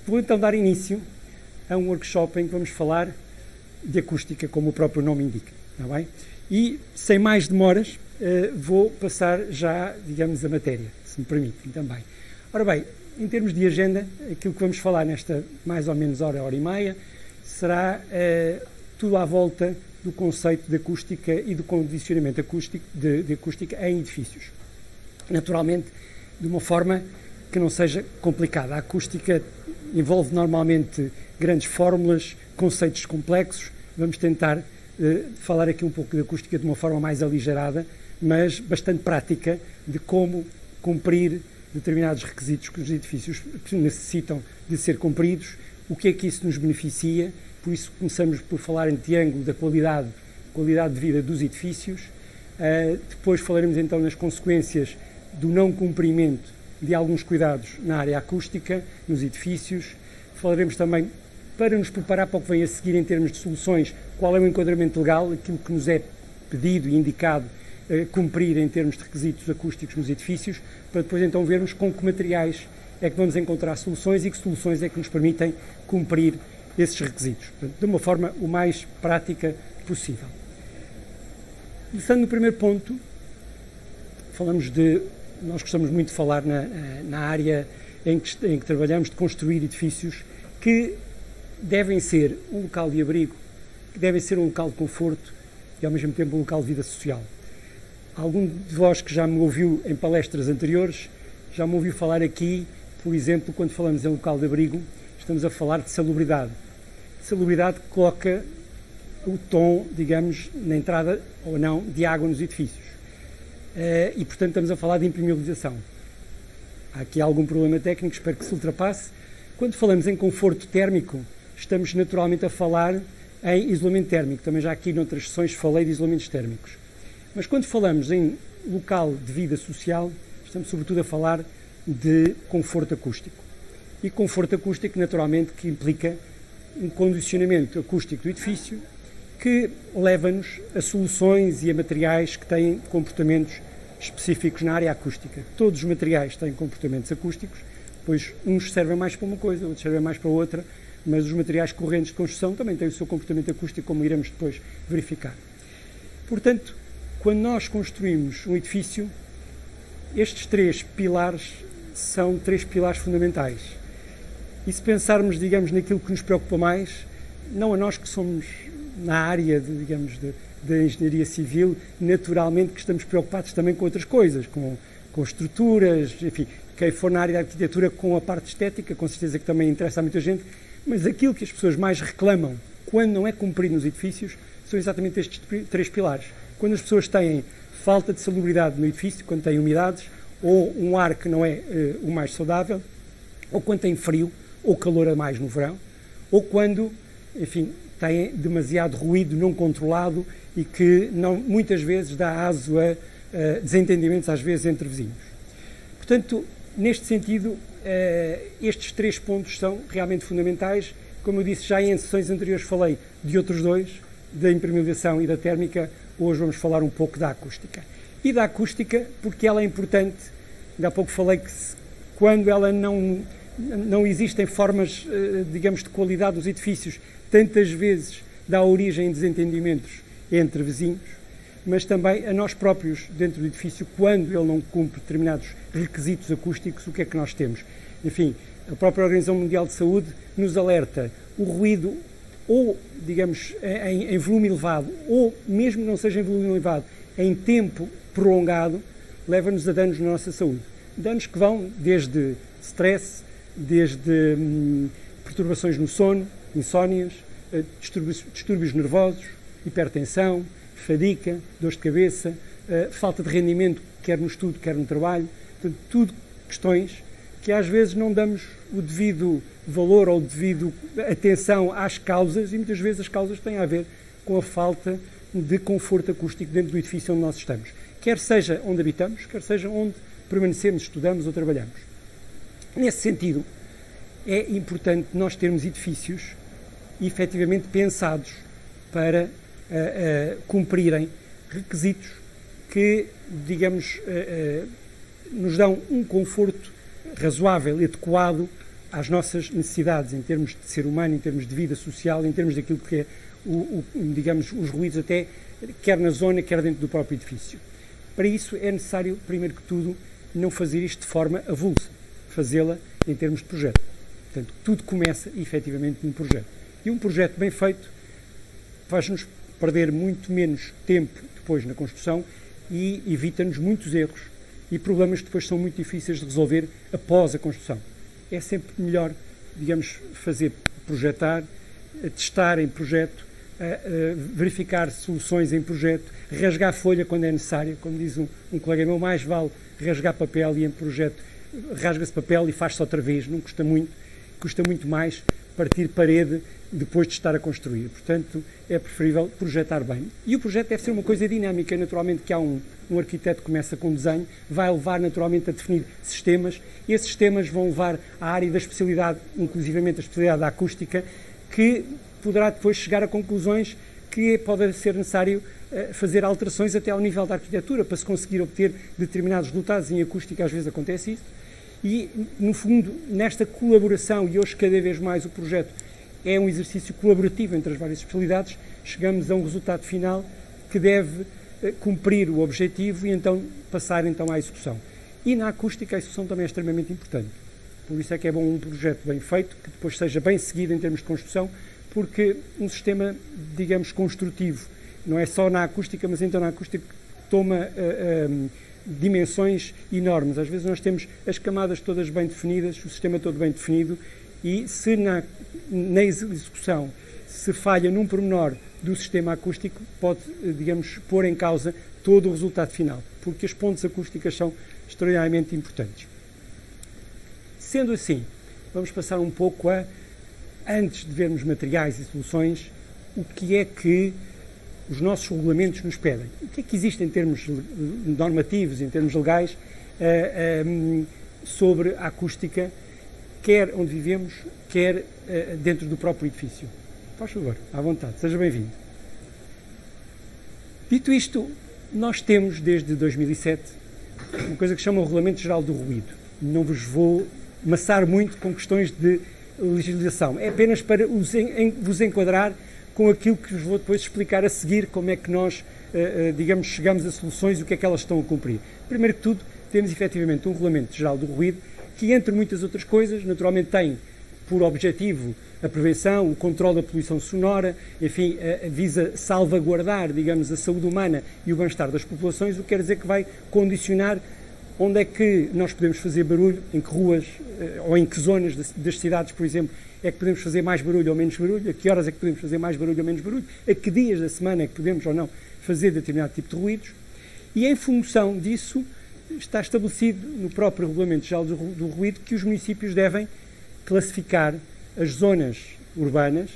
Vou então dar início a um workshop em que vamos falar de acústica, como o próprio nome indica, está bem? E, sem mais demoras, vou passar já, digamos, a matéria, se me permitem também. Ora bem, em termos de agenda, aquilo que vamos falar nesta mais ou menos hora e meia, será tudo à volta do conceito de acústica e do condicionamento acústico, de acústica em edifícios. Naturalmente, de uma forma que não seja complicada. A acústica envolve normalmente grandes fórmulas, conceitos complexos. Vamos tentar falar aqui um pouco de acústica de uma forma mais aligerada, mas bastante prática, de como cumprir determinados requisitos que os edifícios necessitam de ser cumpridos, o que é que isso nos beneficia. Por isso começamos por falar em triângulo da qualidade de vida dos edifícios. Depois falaremos então nas consequências do não cumprimento de alguns cuidados na área acústica, nos edifícios. Falaremos também, para nos preparar para o que vem a seguir em termos de soluções, qual é o enquadramento legal, aquilo que nos é pedido e indicado cumprir em termos de requisitos acústicos nos edifícios, para depois então vermos com que materiais é que vamos encontrar soluções e que soluções é que nos permitem cumprir esses requisitos, portanto, de uma forma o mais prática possível. Começando no primeiro ponto, nós gostamos muito de falar na área em que trabalhamos, de construir edifícios que devem ser um local de abrigo, que devem ser um local de conforto e ao mesmo tempo um local de vida social. Algum de vós que já me ouviu em palestras anteriores, já me ouviu falar aqui, por exemplo, quando falamos em local de abrigo, estamos a falar de salubridade. Salubridade que coloca o tom, digamos, na entrada ou não de água nos edifícios. E, portanto, estamos a falar de impermeabilização. Há aqui algum problema técnico, espero que se ultrapasse. Quando falamos em conforto térmico, estamos naturalmente a falar em isolamento térmico. Também já aqui noutras sessões falei de isolamentos térmicos. Mas quando falamos em local de vida social, estamos sobretudo a falar de conforto acústico. E conforto acústico, naturalmente, que implica um condicionamento acústico do edifício que leva-nos a soluções e a materiais que têm comportamentos específicos na área acústica. Todos os materiais têm comportamentos acústicos, pois uns servem mais para uma coisa, outros servem mais para outra, mas os materiais correntes de construção também têm o seu comportamento acústico, como iremos depois verificar. Portanto, quando nós construímos um edifício, estes três pilares são três pilares fundamentais. E se pensarmos, digamos, naquilo que nos preocupa mais, não a nós que somos na área, da engenharia civil, naturalmente que estamos preocupados também com outras coisas, com estruturas, enfim, quem for na área da arquitetura com a parte estética, com certeza que também interessa a muita gente, mas aquilo que as pessoas mais reclamam quando não é cumprido nos edifícios são exatamente estes três pilares. Quando as pessoas têm falta de salubridade no edifício, quando têm umidades, ou um ar que não é o mais saudável, ou quando tem frio, ou calor a mais no verão, ou quando, enfim, têm demasiado ruído não controlado e que muitas vezes dá aso a desentendimentos, às vezes, entre vizinhos. Portanto, neste sentido, estes três pontos são realmente fundamentais. Como eu disse, já em sessões anteriores falei de outros dois, da impermeabilização e da térmica. Hoje vamos falar um pouco da acústica. E da acústica porque ela é importante. Ainda há pouco falei que quando ela não existem formas, digamos, de qualidade dos edifícios, tantas vezes dá origem a desentendimentos entre vizinhos, mas também a nós próprios dentro do edifício, quando ele não cumpre determinados requisitos acústicos, o que é que nós temos? Enfim, a própria Organização Mundial de Saúde nos alerta o ruído, ou, digamos, em volume elevado, ou mesmo não seja em volume elevado, em tempo prolongado, leva-nos a danos na nossa saúde. Danos que vão desde stress, desde perturbações no sono, insónias, distúrbios nervosos, hipertensão, fadiga, dores de cabeça, falta de rendimento, quer no estudo, quer no trabalho. Portanto, tudo questões que às vezes não damos o devido valor ou devido atenção às causas, e muitas vezes as causas têm a ver com a falta de conforto acústico dentro do edifício onde nós estamos. Quer seja onde habitamos, quer seja onde permanecemos, estudamos ou trabalhamos. Nesse sentido, é importante nós termos edifícios efetivamente pensados para cumprirem requisitos que, digamos, nos dão um conforto razoável e adequado às nossas necessidades, em termos de ser humano, em termos de vida social, em termos daquilo que é, digamos, os ruídos até, quer na zona, quer dentro do próprio edifício. Para isso é necessário, primeiro que tudo, não fazer isto de forma avulsa, fazê-la em termos de projeto. Portanto, tudo começa, efetivamente, num projeto. E um projeto bem feito faz-nos perder muito menos tempo depois na construção e evita-nos muitos erros e problemas que depois são muito difíceis de resolver após a construção. É sempre melhor, digamos, projetar, testar em projeto, verificar soluções em projeto, rasgar folha quando é necessário. Como diz um colega meu, mais vale rasgar papel, e em projeto rasga-se papel e faz-se outra vez, não custa muito, custa muito mais partir parede depois de estar a construir. Portanto, é preferível projetar bem. E o projeto deve ser uma coisa dinâmica, naturalmente, que há um arquiteto que começa com desenho, vai levar naturalmente a definir sistemas, e esses sistemas vão levar à área da especialidade, inclusivamente a especialidade da acústica, que poderá depois chegar a conclusões que pode ser necessário fazer alterações até ao nível da arquitetura, para se conseguir obter determinados resultados. Em acústica às vezes acontece isso, e no fundo, nesta colaboração, e hoje cada vez mais o projeto é um exercício colaborativo entre as várias especialidades, chegamos a um resultado final que deve cumprir o objetivo e então passar então à execução. E na acústica a execução também é extremamente importante. Por isso é que é bom um projeto bem feito, que depois seja bem seguido em termos de construção, porque um sistema, digamos, construtivo, não é só na acústica, mas então na acústica toma dimensões enormes. Às vezes nós temos as camadas todas bem definidas, o sistema todo bem definido, e se na execução se falha num pormenor do sistema acústico, pode, digamos, pôr em causa todo o resultado final, porque as pontes acústicas são extraordinariamente importantes. Sendo assim, vamos passar um pouco antes de vermos materiais e soluções, o que é que os nossos regulamentos nos pedem. O que é que existe em termos normativos, em termos legais, sobre a acústica, quer onde vivemos, quer dentro do próprio edifício. Faz favor, à vontade, seja bem-vindo. Dito isto, nós temos desde 2007 uma coisa que se chama o Regulamento Geral do Ruído. Não vos vou maçar muito com questões de legislação, é apenas para vos enquadrar com aquilo que vos vou depois explicar a seguir, como é que nós, digamos, chegamos a soluções e o que é que elas estão a cumprir. Primeiro que tudo, temos efetivamente um Regulamento Geral do Ruído que, entre muitas outras coisas, naturalmente tem por objetivo a prevenção, o controle da poluição sonora, enfim, visa salvaguardar, digamos, a saúde humana e o bem-estar das populações, o que quer dizer que vai condicionar onde é que nós podemos fazer barulho, em que ruas ou em que zonas das cidades, por exemplo, é que podemos fazer mais barulho ou menos barulho, a que horas é que podemos fazer mais barulho ou menos barulho, a que dias da semana é que podemos ou não fazer determinado tipo de ruídos, e em função disso está estabelecido no próprio Regulamento Geral do Ruído que os municípios devem classificar as zonas urbanas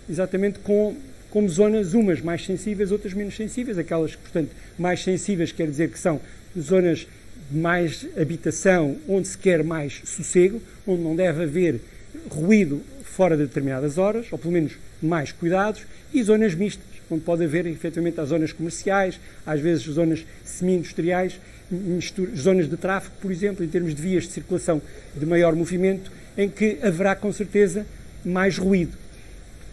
exatamente como zonas, umas mais sensíveis, outras menos sensíveis. Aquelas que, portanto, mais sensíveis quer dizer que são zonas de mais habitação, onde se quer mais sossego, onde não deve haver ruído fora de determinadas horas, ou pelo menos mais cuidados, e zonas mistas, onde pode haver efetivamente as zonas comerciais, às vezes zonas semi-industriais, zonas de tráfego, por exemplo, em termos de vias de circulação de maior movimento, em que haverá com certeza mais ruído.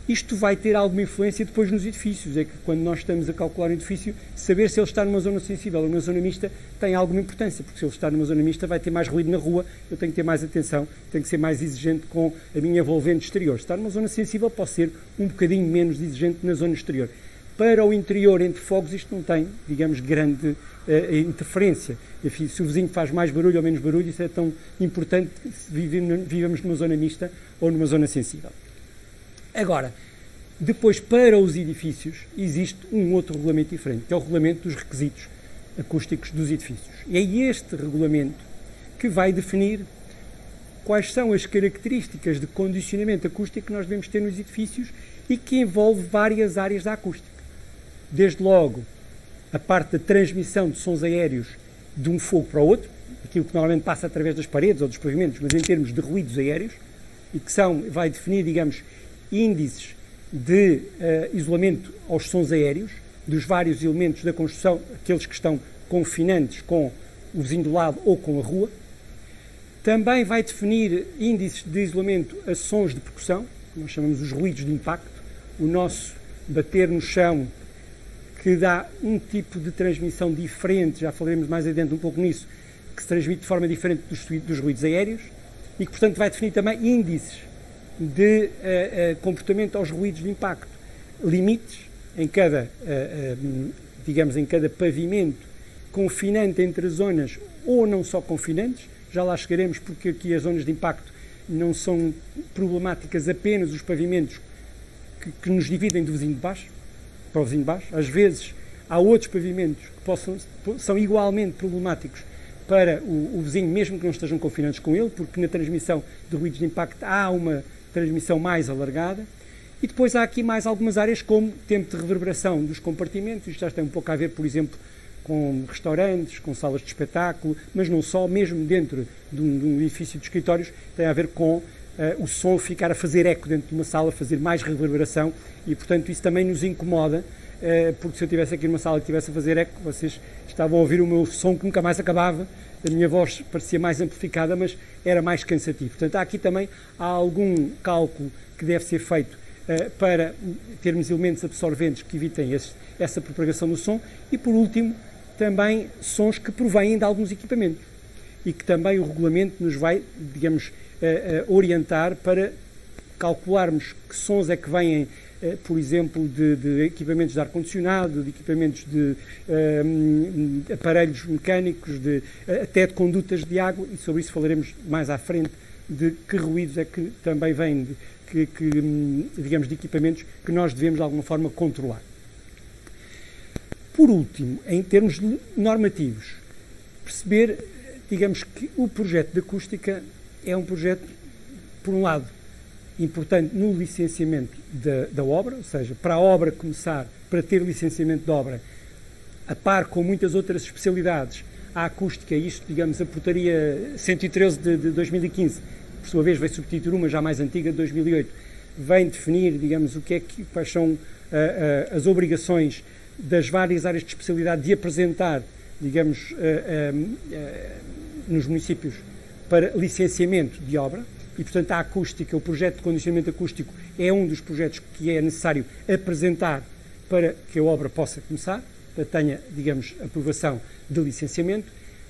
Isto vai ter alguma influência depois nos edifícios, é que quando nós estamos a calcular um edifício, saber se ele está numa zona sensível ou numa zona mista tem alguma importância, porque se ele está numa zona mista vai ter mais ruído na rua, eu tenho que ter mais atenção, tenho que ser mais exigente com a minha envolvente exterior. Se está numa zona sensível, posso ser um bocadinho menos exigente na zona exterior. Para o interior, entre fogos, isto não tem, digamos, grande interferência. Enfim, se o vizinho faz mais barulho ou menos barulho, isso é tão importante se vivemos numa zona mista ou numa zona sensível. Agora, depois, para os edifícios, existe um outro regulamento diferente, que é o regulamento dos requisitos acústicos dos edifícios. E é este regulamento que vai definir quais são as características de condicionamento acústico que nós devemos ter nos edifícios e que envolve várias áreas da acústica. Desde logo, a parte da transmissão de sons aéreos de um fogo para o outro, aquilo que normalmente passa através das paredes ou dos pavimentos, mas em termos de ruídos aéreos, e que vai definir, digamos, índices de isolamento aos sons aéreos, dos vários elementos da construção, aqueles que estão confinantes com o vizinho do lado ou com a rua. Também vai definir índices de isolamento a sons de percussão, nós chamamos os ruídos de impacto, o nosso bater no chão, que dá um tipo de transmissão diferente, já falaremos mais adiante um pouco nisso, que se transmite de forma diferente dos ruídos aéreos e que, portanto, vai definir também índices de comportamento aos ruídos de impacto, limites em cada, digamos, em cada pavimento confinante entre as zonas ou não só confinantes, já lá chegaremos porque aqui as zonas de impacto não são problemáticas apenas os pavimentos que nos dividem do vizinho de baixo, para o vizinho de baixo. Às vezes há outros pavimentos que são igualmente problemáticos para o vizinho, mesmo que não estejam confinantes com ele, porque na transmissão de ruídos de impacto há uma transmissão mais alargada. E depois há aqui mais algumas áreas como tempo de reverberação dos compartimentos, isto já tem um pouco a ver, por exemplo, com restaurantes, com salas de espetáculo, mas não só, mesmo dentro de um edifício de escritórios, tem a ver com o som ficar a fazer eco dentro de uma sala, fazer mais reverberação e, portanto, isso também nos incomoda, porque se eu estivesse aqui numa sala que estivesse a fazer eco, vocês estavam a ouvir o meu som que nunca mais acabava, a minha voz parecia mais amplificada, mas era mais cansativo. Portanto, aqui também há algum cálculo que deve ser feito para termos elementos absorventes que evitem essa propagação do som e, por último, também sons que provêm de alguns equipamentos e que também o regulamento nos vai, digamos, orientar para calcularmos que sons é que vêm, por exemplo, de equipamentos de ar-condicionado, de equipamentos de aparelhos mecânicos, até de condutas de água, e sobre isso falaremos mais à frente, de que ruídos é que também vêm, digamos, de equipamentos que nós devemos de alguma forma controlar. Por último, em termos normativos, perceber, digamos, que o projeto de acústica é um projeto, por um lado, importante no licenciamento da obra, ou seja, para a obra começar, para ter licenciamento de obra, a par com muitas outras especialidades, a acústica, isto, digamos, a portaria 113 de 2015, por sua vez, vai substituir uma já mais antiga, de 2008, vem definir, digamos, quais são as obrigações das várias áreas de especialidade de apresentar, digamos, nos municípios para licenciamento de obra e, portanto, a acústica, o projeto de condicionamento acústico é um dos projetos que é necessário apresentar para que a obra possa começar, para que tenha, digamos, aprovação de licenciamento,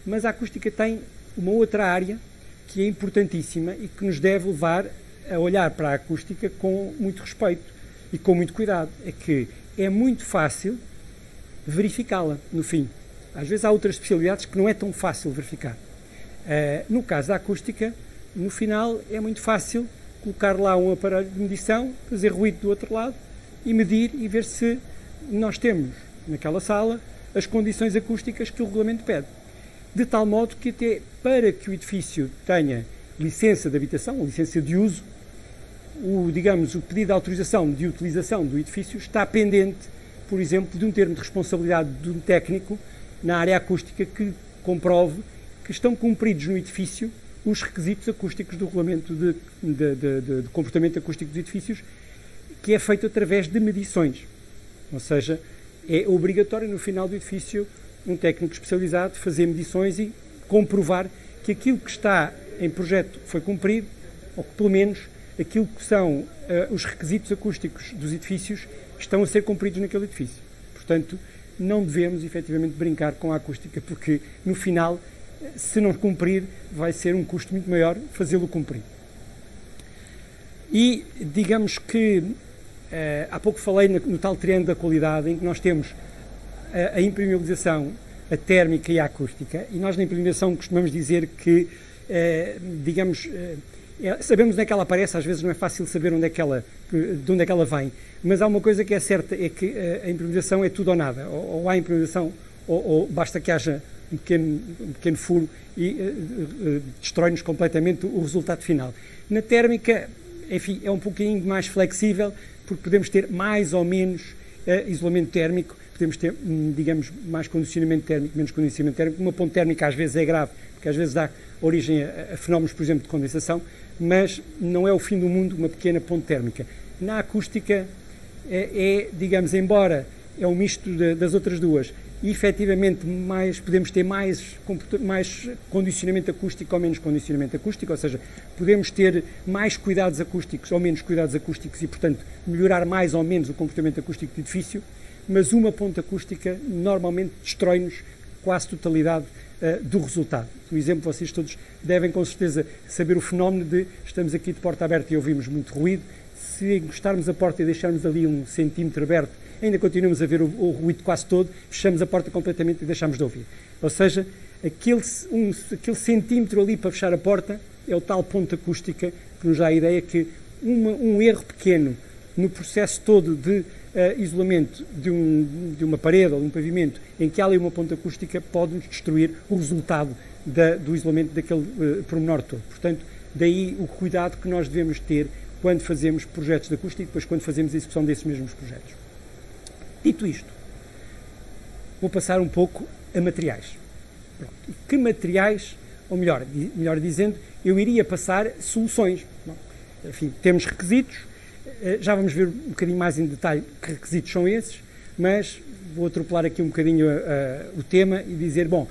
mas a acústica tem uma outra área que é importantíssima e que nos deve levar a olhar para a acústica com muito respeito e com muito cuidado. É que é muito fácil verificá-la no fim. Às vezes há outras especialidades que não é tão fácil verificar. No caso da acústica, no final é muito fácil colocar lá um aparelho de medição, fazer ruído do outro lado e medir e ver se nós temos naquela sala as condições acústicas que o regulamento pede. De tal modo que até para que o edifício tenha licença de habitação, licença de uso, digamos, o pedido de autorização de utilização do edifício está pendente, por exemplo, de um termo de responsabilidade de um técnico na área acústica que comprove que estão cumpridos no edifício os requisitos acústicos do regulamento de comportamento acústico dos edifícios, que é feito através de medições. Ou seja, é obrigatório no final do edifício um técnico especializado fazer medições e comprovar que aquilo que está em projeto foi cumprido, ou que pelo menos aquilo que são os requisitos acústicos dos edifícios estão a ser cumpridos naquele edifício. Portanto, não devemos efetivamente brincar com a acústica, porque no final, se não cumprir, vai ser um custo muito maior fazê-lo cumprir. E digamos que há pouco falei no tal triângulo da qualidade, em que nós temos a impermeabilização, a térmica e a acústica, e nós na impermeabilização costumamos dizer que, digamos, sabemos onde é que ela aparece, às vezes não é fácil saber de onde é que ela vem, mas há uma coisa que é certa, é que a impermeabilização é tudo ou nada, ou há impermeabilização, ou basta que haja um pequeno furo e destrói-nos completamente o resultado final. Na térmica, enfim, é um pouquinho mais flexível, porque podemos ter mais ou menos isolamento térmico, podemos ter, digamos, mais condicionamento térmico, menos condicionamento térmico. Uma ponte térmica às vezes é grave, porque às vezes dá origem a fenómenos, por exemplo, de condensação, mas não é o fim do mundo uma pequena ponte térmica. Na acústica digamos, embora é um misto das outras duas, e efetivamente podemos ter mais condicionamento acústico ou menos condicionamento acústico, ou seja, podemos ter mais cuidados acústicos ou menos cuidados acústicos e, portanto, melhorar mais ou menos o comportamento acústico do edifício, mas uma ponte acústica normalmente destrói-nos quase totalidade do resultado. Por exemplo, vocês todos devem com certeza saber o fenómeno de estamos aqui de porta aberta e ouvimos muito ruído. Se encostarmos a porta e deixarmos ali 1 centímetro aberto, ainda continuamos a ver o ruído quase todo, fechamos a porta completamente e deixamos de ouvir. Ou seja, aquele centímetro ali para fechar a porta é o tal ponte acústica que nos dá a ideia que um erro pequeno no processo todo de isolamento de uma parede ou de um pavimento em que há ali uma ponte acústica pode-nos destruir o resultado do isolamento daquele pormenor todo. Portanto, daí o cuidado que nós devemos ter quando fazemos projetos de acústica e depois quando fazemos a execução desses mesmos projetos. Dito isto, vou passar um pouco a materiais. Pronto. Que materiais, ou melhor dizendo, eu iria passar soluções. Bom, enfim, temos requisitos, já vamos ver um bocadinho mais em detalhe que requisitos são esses, mas vou atropelar aqui um bocadinho o tema e dizer, bom,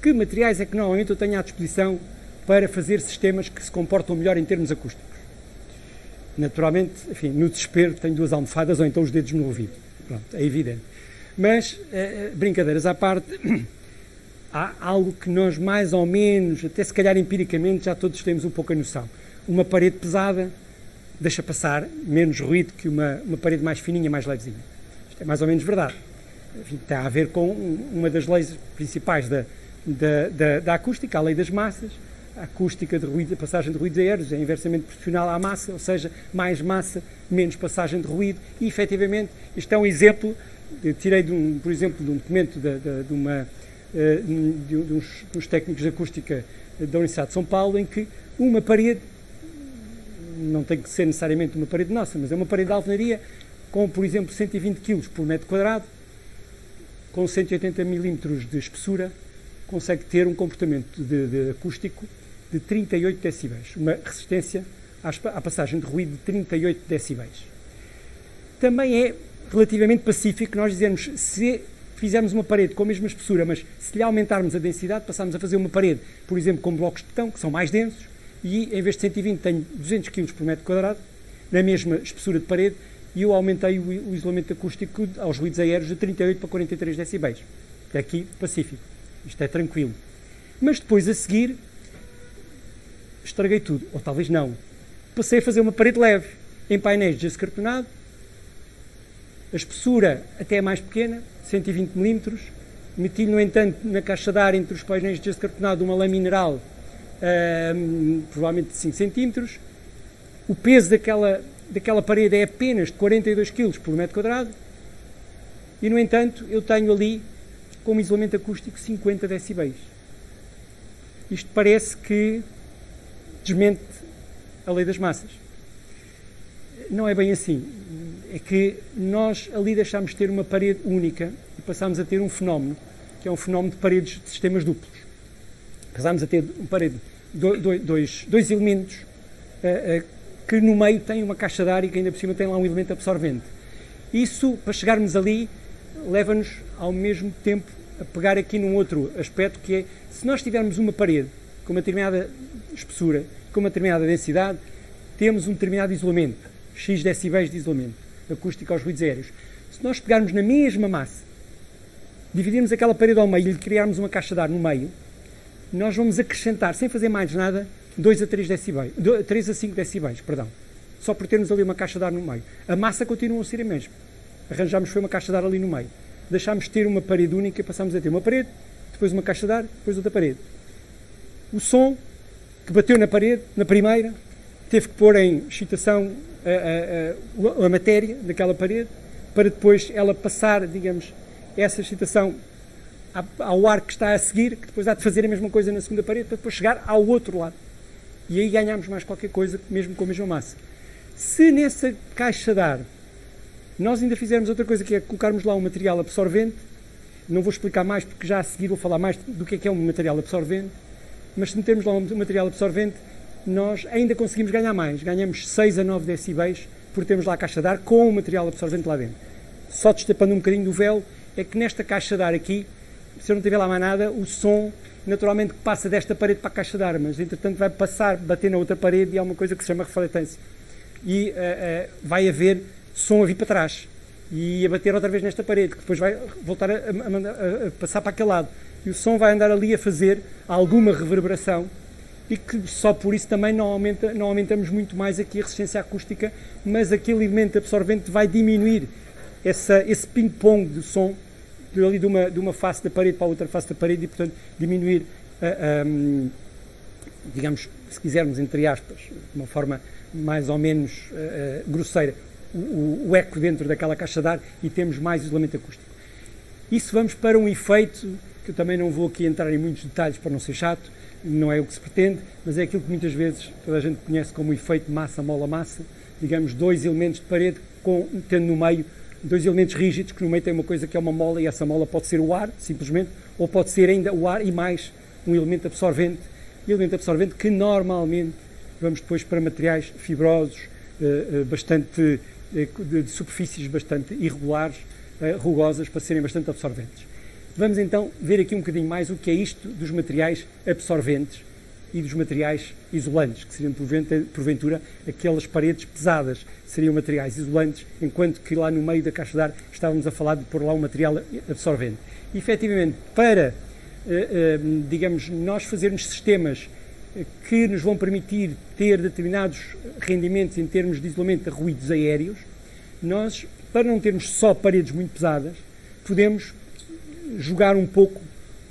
que materiais é que normalmente eu tenho à disposição para fazer sistemas que se comportam melhor em termos acústicos? Naturalmente, enfim, no desespero tenho 2 almofadas ou então os dedos no ouvido. Pronto, é evidente. Mas, brincadeiras à parte, há algo que nós mais ou menos, até se calhar empiricamente, já todos temos um pouco a noção. Uma parede pesada deixa passar menos ruído que uma parede mais fininha, mais levezinha. Isto é mais ou menos verdade. Enfim, tem a ver com uma das leis principais da acústica, a lei das massas. A acústica de ruído, a passagem de ruídos aéreos é inversamente proporcional à massa, ou seja, mais massa, menos passagem de ruído, e efetivamente isto é um exemplo, eu tirei por exemplo de um documento de uns técnicos de acústica da Universidade de São Paulo, em que uma parede, não tem que ser necessariamente uma parede nossa, mas é uma parede de alvenaria com, por exemplo, 120 kg por metro quadrado, com 180 milímetros de espessura, consegue ter um comportamento de acústico de 38 decibéis, uma resistência à passagem de ruído de 38 decibéis. Também é relativamente pacífico nós dizermos, se fizermos uma parede com a mesma espessura, mas se lhe aumentarmos a densidade, passarmos a fazer uma parede, por exemplo, com blocos de betão, que são mais densos, e em vez de 120 tenho 200 kg por metro quadrado, na mesma espessura de parede, e eu aumentei o isolamento acústico aos ruídos aéreos de 38 para 43 decibéis. É aqui pacífico. Isto é tranquilo. Mas depois, a seguir, estraguei tudo. Ou talvez não. Passei a fazer uma parede leve, em painéis de gesso cartonado. A espessura até é mais pequena, 120 milímetros. Meti, no entanto, na caixa de ar entre os painéis de gesso cartonado uma lã mineral, provavelmente de 5 centímetros. O peso daquela parede é apenas de 42 kg por metro quadrado. E, no entanto, eu tenho ali como isolamento acústico 50 decibéis. Isto parece que desmente a lei das massas. Não é bem assim. É que nós ali deixámos de ter uma parede única e passámos a ter um fenómeno, que é um fenómeno de paredes de sistemas duplos. Passámos a ter uma parede, dois elementos que no meio tem uma caixa de ar e que ainda por cima tem lá um elemento absorvente. Isso, para chegarmos ali, leva-nos ao mesmo tempo a pegar aqui num outro aspecto, que é, se nós tivermos uma parede com uma determinada espessura, com uma determinada densidade, temos um determinado isolamento, X decibéis de isolamento acústico aos ruídos aéreos. Se nós pegarmos na mesma massa, dividirmos aquela parede ao meio e lhe criarmos uma caixa de ar no meio, nós vamos acrescentar, sem fazer mais nada, 2 a 3 decibéis, 3 a 5 decibéis, perdão, só por termos ali uma caixa de ar no meio. A massa continua a ser a mesma. Arranjámos foi uma caixa de ar ali no meio. Deixámos de ter uma parede única e passámos a ter uma parede, depois uma caixa de ar, depois outra parede. O som que bateu na parede, na primeira, teve que pôr em excitação a matéria daquela parede, para depois ela passar, digamos, essa excitação ao ar que está a seguir, que depois há de fazer a mesma coisa na segunda parede, para depois chegar ao outro lado. E aí ganhamos mais qualquer coisa, mesmo com a mesma massa. Se nessa caixa de ar nós ainda fizermos outra coisa, que é colocarmos lá um material absorvente, não vou explicar mais, porque já a seguir vou falar mais do que é um material absorvente, mas se metermos lá um material absorvente, nós ainda conseguimos ganhar mais. Ganhamos 6 a 9 decibéis por termos lá a caixa de ar com o material absorvente lá dentro. Só destapando um bocadinho do véu é que nesta caixa de ar aqui, se eu não tiver lá mais nada, o som naturalmente passa desta parede para a caixa de ar, mas entretanto vai passar, bater na outra parede e há uma coisa que se chama refletância. E vai haver som a vir para trás e a bater outra vez nesta parede, que depois vai voltar a passar para aquele lado. E o som vai andar ali a fazer alguma reverberação e que só por isso também não aumentamos muito mais aqui a resistência acústica, mas aquele elemento absorvente vai diminuir esse ping-pong do som ali de uma face da parede para a outra face da parede e, portanto, diminuir, digamos, se quisermos, entre aspas, de uma forma mais ou menos grosseira, o eco dentro daquela caixa de ar e temos mais isolamento acústico. Isso vamos para um efeito, que eu também não vou aqui entrar em muitos detalhes para não ser chato, não é o que se pretende, mas é aquilo que muitas vezes toda a gente conhece como o efeito massa-mola-massa, digamos, dois elementos de parede, tendo no meio dois elementos rígidos, que no meio tem uma coisa que é uma mola, e essa mola pode ser o ar, simplesmente, ou pode ser ainda o ar e mais um elemento absorvente que normalmente vamos depois para materiais fibrosos, bastante de superfícies bastante irregulares, rugosas, para serem bastante absorventes. Vamos então ver aqui um bocadinho mais o que é isto dos materiais absorventes e dos materiais isolantes, que seriam porventura aquelas paredes pesadas, seriam materiais isolantes, enquanto que lá no meio da caixa de ar estávamos a falar de pôr lá um material absorvente. E, efetivamente, para, digamos, nós fazermos sistemas que nos vão permitir ter determinados rendimentos em termos de isolamento a ruídos aéreos, nós, para não termos só paredes muito pesadas, podemos jogar um pouco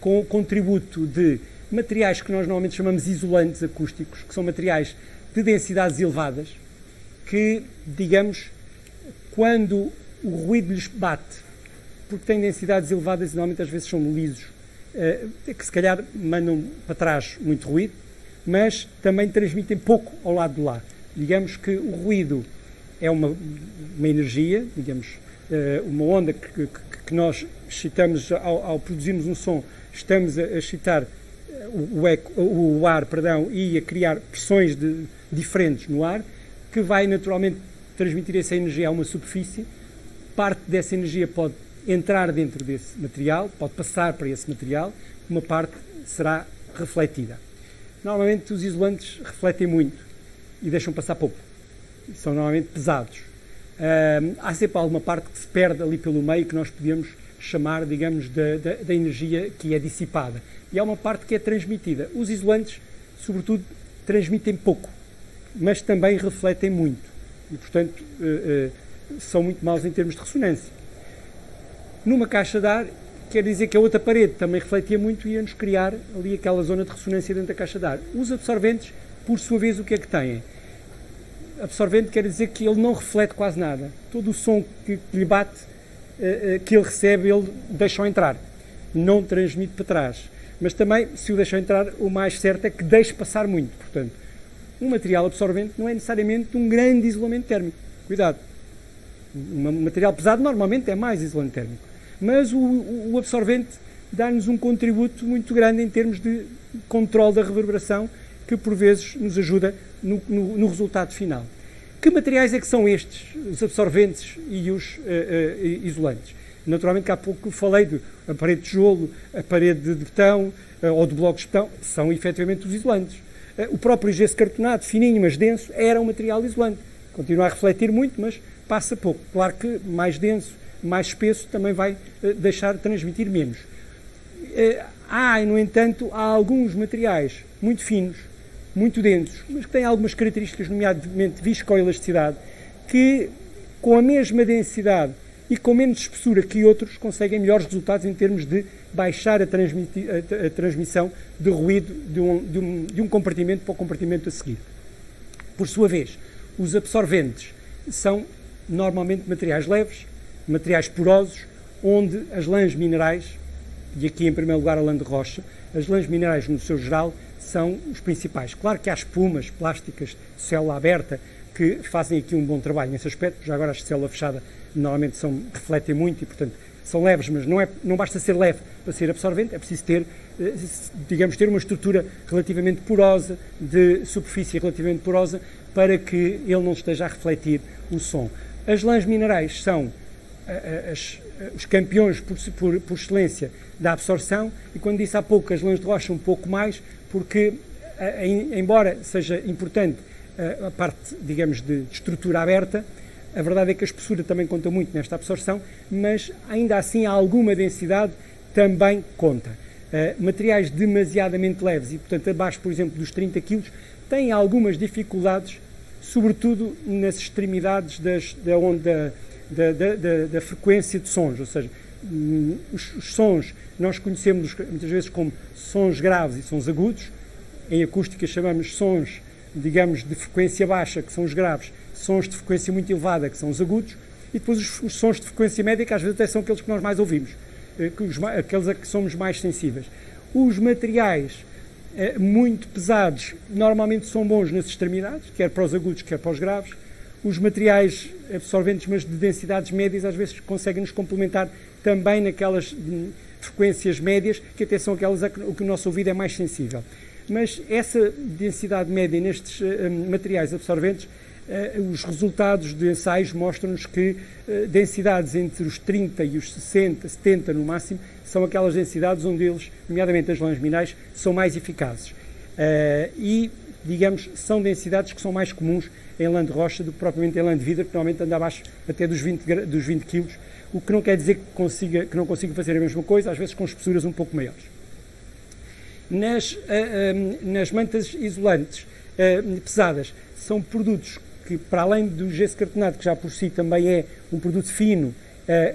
com o contributo de materiais que nós normalmente chamamos isolantes acústicos, que são materiais de densidades elevadas, que, digamos, quando o ruído lhes bate, porque têm densidades elevadas e normalmente às vezes são lisos, que se calhar mandam para trás muito ruído, mas também transmitem pouco ao lado de lá. Digamos que o ruído é uma energia, digamos, uma onda que nós excitamos ao produzirmos um som, estamos a excitar o ar, e a criar pressões diferentes no ar, que vai naturalmente transmitir essa energia a uma superfície. Parte dessa energia pode entrar dentro desse material, pode passar para esse material, uma parte será refletida. Normalmente os isolantes refletem muito e deixam passar pouco, são normalmente pesados. Há sempre alguma parte que se perde ali pelo meio, que nós podemos chamar, digamos, da energia que é dissipada. E há uma parte que é transmitida. Os isolantes, sobretudo, transmitem pouco, mas também refletem muito. E, portanto, são muito maus em termos de ressonância. Numa caixa de ar, quer dizer que a outra parede também refletia muito e ia-nos criar ali aquela zona de ressonância dentro da caixa de ar. Os absorventes, por sua vez, o que é que têm? Absorvente quer dizer que ele não reflete quase nada. Todo o som que lhe bate, que ele recebe, ele deixa-o entrar. Não transmite para trás. Mas também, se o deixa entrar, o mais certo é que deixe passar muito. Portanto, um material absorvente não é necessariamente um grande isolamento térmico. Cuidado. Um material pesado normalmente é mais isolante térmico. Mas o absorvente dá-nos um contributo muito grande em termos de controle da reverberação, que por vezes nos ajuda no resultado final. Que materiais é que são estes, os absorventes e os isolantes? Naturalmente que há pouco falei a parede de tijolo, a parede de betão ou de blocos de betão, são efetivamente os isolantes. O próprio gesso cartonado, fininho mas denso, era um material isolante. Continua a refletir muito, mas passa pouco. Claro que mais denso, mais espesso, também vai deixar de transmitir menos. No entanto, há alguns materiais muito finos, muito densos, mas que têm algumas características, nomeadamente viscoelasticidade, que com a mesma densidade e com menos espessura que outros conseguem melhores resultados em termos de baixar a transmissão de ruído de um compartimento para o compartimento a seguir. Por sua vez, os absorventes são normalmente materiais leves, materiais porosos, onde as lãs minerais, e aqui em primeiro lugar a lã de rocha, as lãs minerais no seu geral são os principais. Claro que há espumas plásticas de célula aberta que fazem aqui um bom trabalho nesse aspecto. Já agora as de célula fechada normalmente refletem muito e, portanto, são leves, mas não basta ser leve para ser absorvente, é preciso ter, digamos, ter uma estrutura relativamente porosa, de superfície relativamente porosa, para que ele não esteja a refletir o som. As lãs minerais são os campeões por excelência da absorção, e quando disse há pouco as lãs de rocha um pouco mais, porque embora seja importante a parte, digamos, de estrutura aberta, a verdade é que a espessura também conta muito nesta absorção, mas ainda assim alguma densidade também conta. Materiais demasiadamente leves e, portanto, abaixo, por exemplo, dos 30 kg, têm algumas dificuldades, sobretudo nas extremidades da frequência de sons, ou seja, os sons nós conhecemos muitas vezes como sons graves e sons agudos. Em acústica chamamos sons, digamos, de frequência baixa, que são os graves, sons de frequência muito elevada, que são os agudos, e depois os sons de frequência média, que às vezes até são aqueles que nós mais ouvimos, aqueles a que somos mais sensíveis. Os materiais muito pesados normalmente são bons nas extremidades, quer para os agudos, quer para os graves. Os materiais absorventes, mas de densidades médias, às vezes conseguem nos complementar também naquelas frequências médias, que até são aquelas a que o nosso ouvido é mais sensível. Mas essa densidade média nestes materiais absorventes, os resultados de ensaios mostram-nos que densidades entre os 30 e os 60, 70 no máximo, são aquelas densidades onde eles, nomeadamente as lãs minerais, são mais eficazes. E, digamos, são densidades que são mais comuns em lã de rocha do que propriamente em lã de vidro, que normalmente anda abaixo até dos 20 kg, o que não quer dizer que não consiga fazer a mesma coisa, às vezes com espessuras um pouco maiores. Nas mantas isolantes pesadas, são produtos que, para além do gesso cartonado, que já por si também é um produto fino,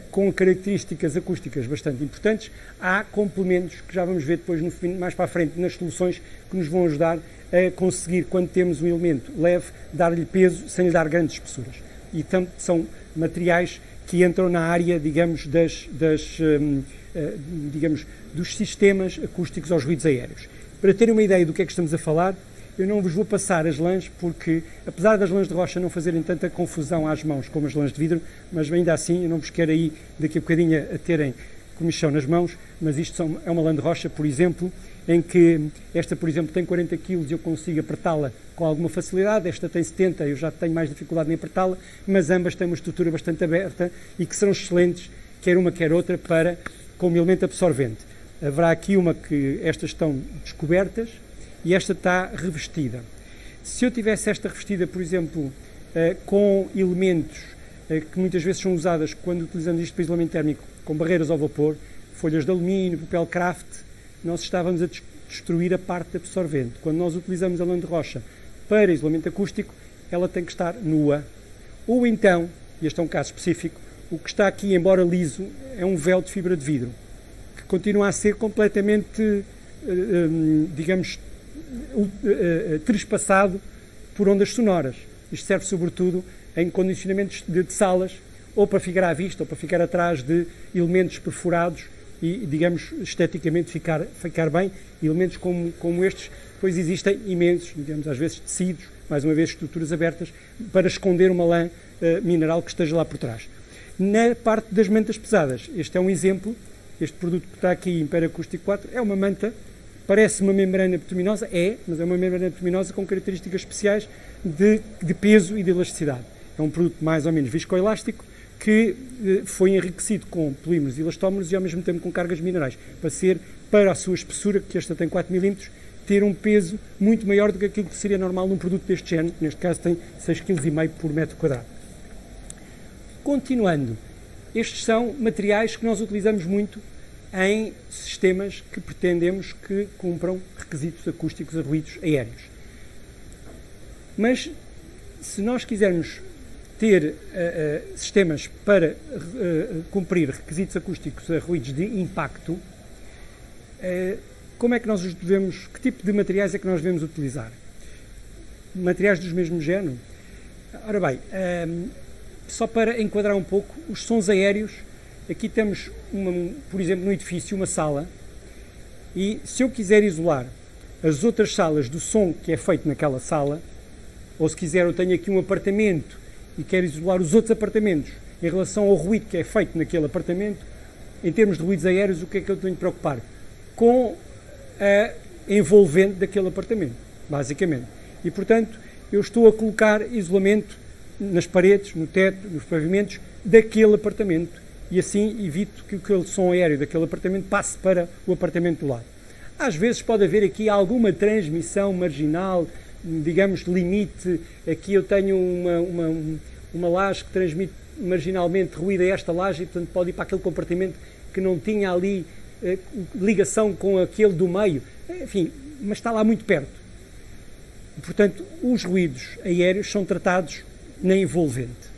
com características acústicas bastante importantes, há complementos que já vamos ver depois, mais para a frente, nas soluções, que nos vão ajudar a conseguir, quando temos um elemento leve, dar-lhe peso sem lhe dar grandes espessuras. E são materiais que entram na área, digamos, digamos, dos sistemas acústicos aos ruídos aéreos. Para terem uma ideia do que é que estamos a falar, eu não vos vou passar as lãs, porque, apesar das lãs de rocha não fazerem tanta confusão às mãos como as lãs de vidro, mas ainda assim eu não vos quero aí daqui a bocadinho a terem comichão nas mãos, mas isto é uma lã de rocha, por exemplo, em que esta, por exemplo, tem 40 kg e eu consigo apertá-la com alguma facilidade, esta tem 70, eu já tenho mais dificuldade em apertá-la, mas ambas têm uma estrutura bastante aberta e que serão excelentes, quer uma quer outra, como elemento absorvente. Haverá aqui uma que estas estão descobertas e esta está revestida. Se eu tivesse esta revestida, por exemplo, com elementos que muitas vezes são usadas quando utilizamos isto para isolamento térmico, com barreiras ao vapor, folhas de alumínio, papel craft, nós estávamos a destruir a parte absorvente. Quando nós utilizamos a lã de rocha para isolamento acústico, ela tem que estar nua. Ou então, e este é um caso específico, o que está aqui, embora liso, é um véu de fibra de vidro, que continua a ser completamente, digamos, trespassado por ondas sonoras. Isto serve sobretudo em condicionamentos de salas, ou para ficar à vista, ou para ficar atrás de elementos perfurados e, digamos, esteticamente ficar bem. Elementos como estes, pois existem imensos, digamos, às vezes tecidos, mais uma vez estruturas abertas, para esconder uma lã mineral que esteja lá por trás. Na parte das mantas pesadas, este é um exemplo, este produto que está aqui, Império Acústico 4, é uma manta, parece uma membrana bituminosa, mas é uma membrana bituminosa com características especiais de peso e de elasticidade. É um produto mais ou menos viscoelástico, que foi enriquecido com polímeros e elastómeros e ao mesmo tempo com cargas minerais, para a sua espessura, que esta tem 4 mm, ter um peso muito maior do que aquilo que seria normal num produto deste género, que neste caso tem 6,5 kg por metro quadrado. Continuando, estes são materiais que nós utilizamos muito em sistemas que pretendemos que cumpram requisitos acústicos a ruídos aéreos. Mas, se nós quisermos ter sistemas para cumprir requisitos acústicos a ruídos de impacto, como é que nós os devemos, que tipo de materiais é que nós devemos utilizar? Materiais dos mesmos género? Ora bem, só para enquadrar um pouco, os sons aéreos, aqui temos, por exemplo, no edifício, uma sala, e se eu quiser isolar as outras salas do som que é feito naquela sala, ou se quiser eu tenho aqui um apartamento e quero isolar os outros apartamentos em relação ao ruído que é feito naquele apartamento, em termos de ruídos aéreos, o que é que eu tenho de preocupar? Com a envolvente daquele apartamento, basicamente. E, portanto, eu estou a colocar isolamento nas paredes, no teto, nos pavimentos daquele apartamento e assim evito que aquele som aéreo daquele apartamento passe para o apartamento do lado. Às vezes pode haver aqui alguma transmissão marginal, digamos, limite. Aqui eu tenho uma laje que transmite marginalmente ruído a esta laje e, portanto, pode ir para aquele compartimento que não tinha ali ligação com aquele do meio. Enfim, mas está lá muito perto. Portanto, os ruídos aéreos são tratados na envolvente.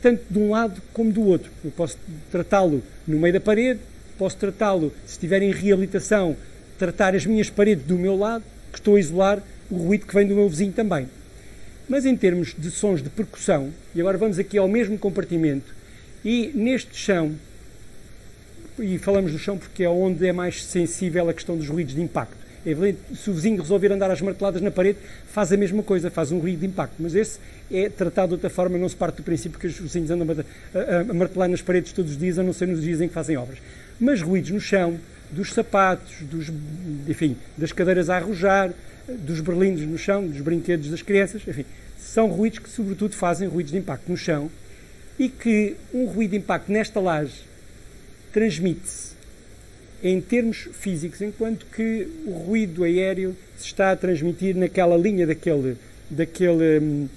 Tanto de um lado como do outro. Eu posso tratá-lo no meio da parede, posso tratá-lo, se estiver em reabilitação, tratar as minhas paredes do meu lado, que estou a isolar o ruído que vem do meu vizinho também. Mas em termos de sons de percussão, e agora vamos aqui ao mesmo compartimento, e neste chão, e falamos do chão porque é onde é mais sensível a questão dos ruídos de impacto. É evidente, se o vizinho resolver andar às marteladas na parede, faz a mesma coisa, faz um ruído de impacto, mas esse é tratado de outra forma, não se parte do princípio que os vizinhos andam a martelar nas paredes todos os dias, a não ser nos dias em que fazem obras. Mas ruídos no chão, dos sapatos, enfim, das cadeiras a arrojar, dos berlindos no chão, dos brinquedos das crianças, enfim, são ruídos que sobretudo fazem ruídos de impacto no chão e que um ruído de impacto nesta laje transmite-se em termos físicos, enquanto que o ruído aéreo se está a transmitir naquela linha daquele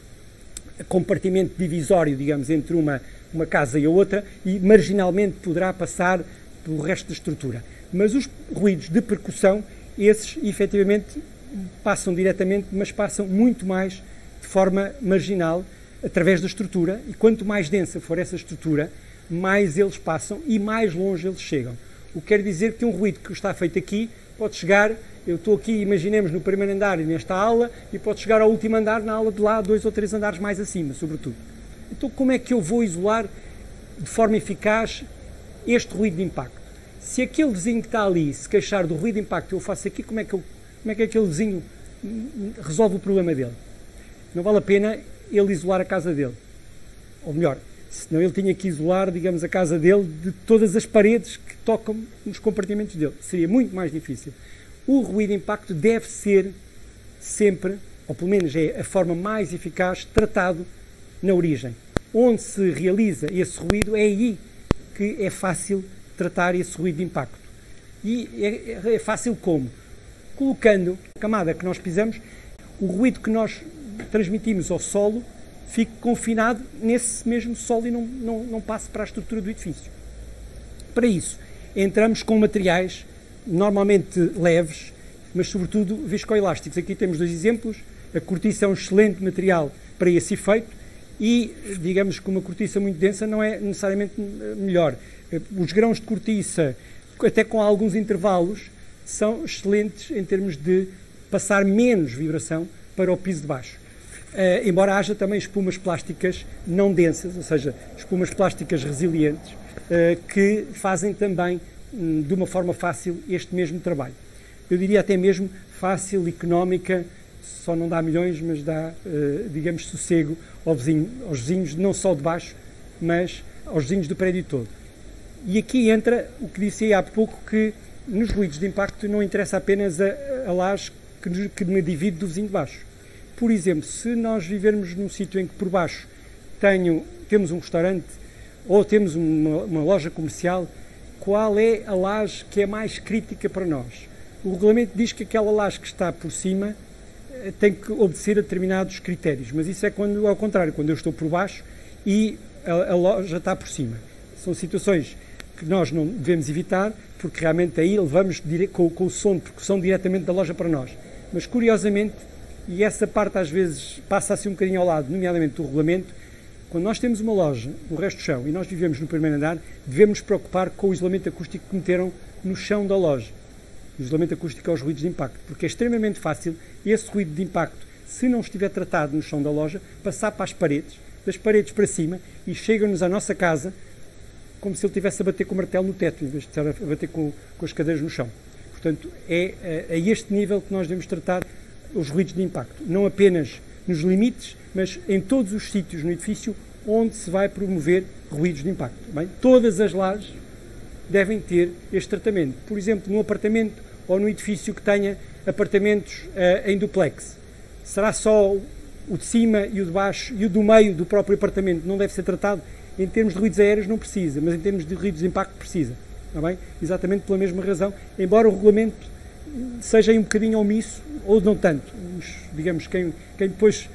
compartimento divisório, digamos, entre uma casa e a outra, e marginalmente poderá passar pelo resto da estrutura. Mas os ruídos de percussão, esses efetivamente passam diretamente, mas passam muito mais de forma marginal através da estrutura, e quanto mais densa for essa estrutura, mais eles passam e mais longe eles chegam. O que quer dizer que um ruído que está feito aqui pode chegar, eu estou aqui, imaginemos, no primeiro andar e nesta aula, e pode chegar ao último andar, na aula de lá, 2 ou 3 andares mais acima, sobretudo. Então como é que eu vou isolar de forma eficaz este ruído de impacto? Se aquele vizinho que está ali se queixar do ruído de impacto que eu faço aqui, como é que aquele vizinho resolve o problema dele? Não vale a pena ele isolar a casa dele. Ou melhor, senão ele tinha que isolar, digamos, a casa dele de todas as paredes que tocam nos compartimentos dele. Seria muito mais difícil. O ruído de impacto deve ser sempre, ou pelo menos é a forma mais eficaz, tratado na origem. Onde se realiza esse ruído, é aí que é fácil tratar esse ruído de impacto. E é fácil como? Colocando a camada que nós pisamos, o ruído que nós transmitimos ao solo fique confinado nesse mesmo solo e não passe para a estrutura do edifício. Para isso, entramos com materiais normalmente leves, mas sobretudo viscoelásticos. Aqui temos 2 exemplos. A cortiça é um excelente material para esse efeito e, digamos que uma cortiça muito densa não é necessariamente melhor. Os grãos de cortiça, até com alguns intervalos, são excelentes em termos de passar menos vibração para o piso de baixo. Embora haja também espumas plásticas não densas, ou seja, espumas plásticas resilientes, que fazem também, de uma forma fácil, este mesmo trabalho. Eu diria até mesmo fácil, económica, só não dá milhões, mas dá, digamos, sossego aos vizinhos, não só de baixo, mas aos vizinhos do prédio todo. E aqui entra o que disse aí há pouco, que nos ruídos de impacto não interessa apenas a laje que me divide do vizinho de baixo. Por exemplo, se nós vivermos num sítio em que por baixo temos um restaurante ou temos uma loja comercial, qual é a laje que é mais crítica para nós? O regulamento diz que aquela laje que está por cima tem que obedecer a determinados critérios, mas isso é quando, ao contrário, quando eu estou por baixo e a loja está por cima. São situações que nós não devemos evitar, porque realmente aí levamos com o som de percussão diretamente da loja para nós. Mas, curiosamente, e essa parte às vezes passa-se um bocadinho ao lado, nomeadamente do regulamento, quando nós temos uma loja no resto do chão e nós vivemos no primeiro andar, devemos nos preocupar com o isolamento acústico que meteram no chão da loja. O isolamento acústico aos ruídos de impacto, porque é extremamente fácil esse ruído de impacto, se não estiver tratado no chão da loja, passar para as paredes, das paredes para cima, e chega-nos à nossa casa como se ele estivesse a bater com o martelo no teto, em vez de estar a bater com as cadeiras no chão. Portanto, é a este nível que nós devemos tratar os ruídos de impacto, não apenas nos limites, mas em todos os sítios no edifício onde se vai promover ruídos de impacto. Bem, todas as lajes devem ter este tratamento. Por exemplo, num apartamento ou num edifício que tenha apartamentos em duplex, será só o de cima e o de baixo e o do meio do próprio apartamento não deve ser tratado? Em termos de ruídos aéreos não precisa, mas em termos de ruídos de impacto precisa. Está bem? Exatamente pela mesma razão, embora o regulamento seja um bocadinho omisso, ou não tanto. Digamos, quem depois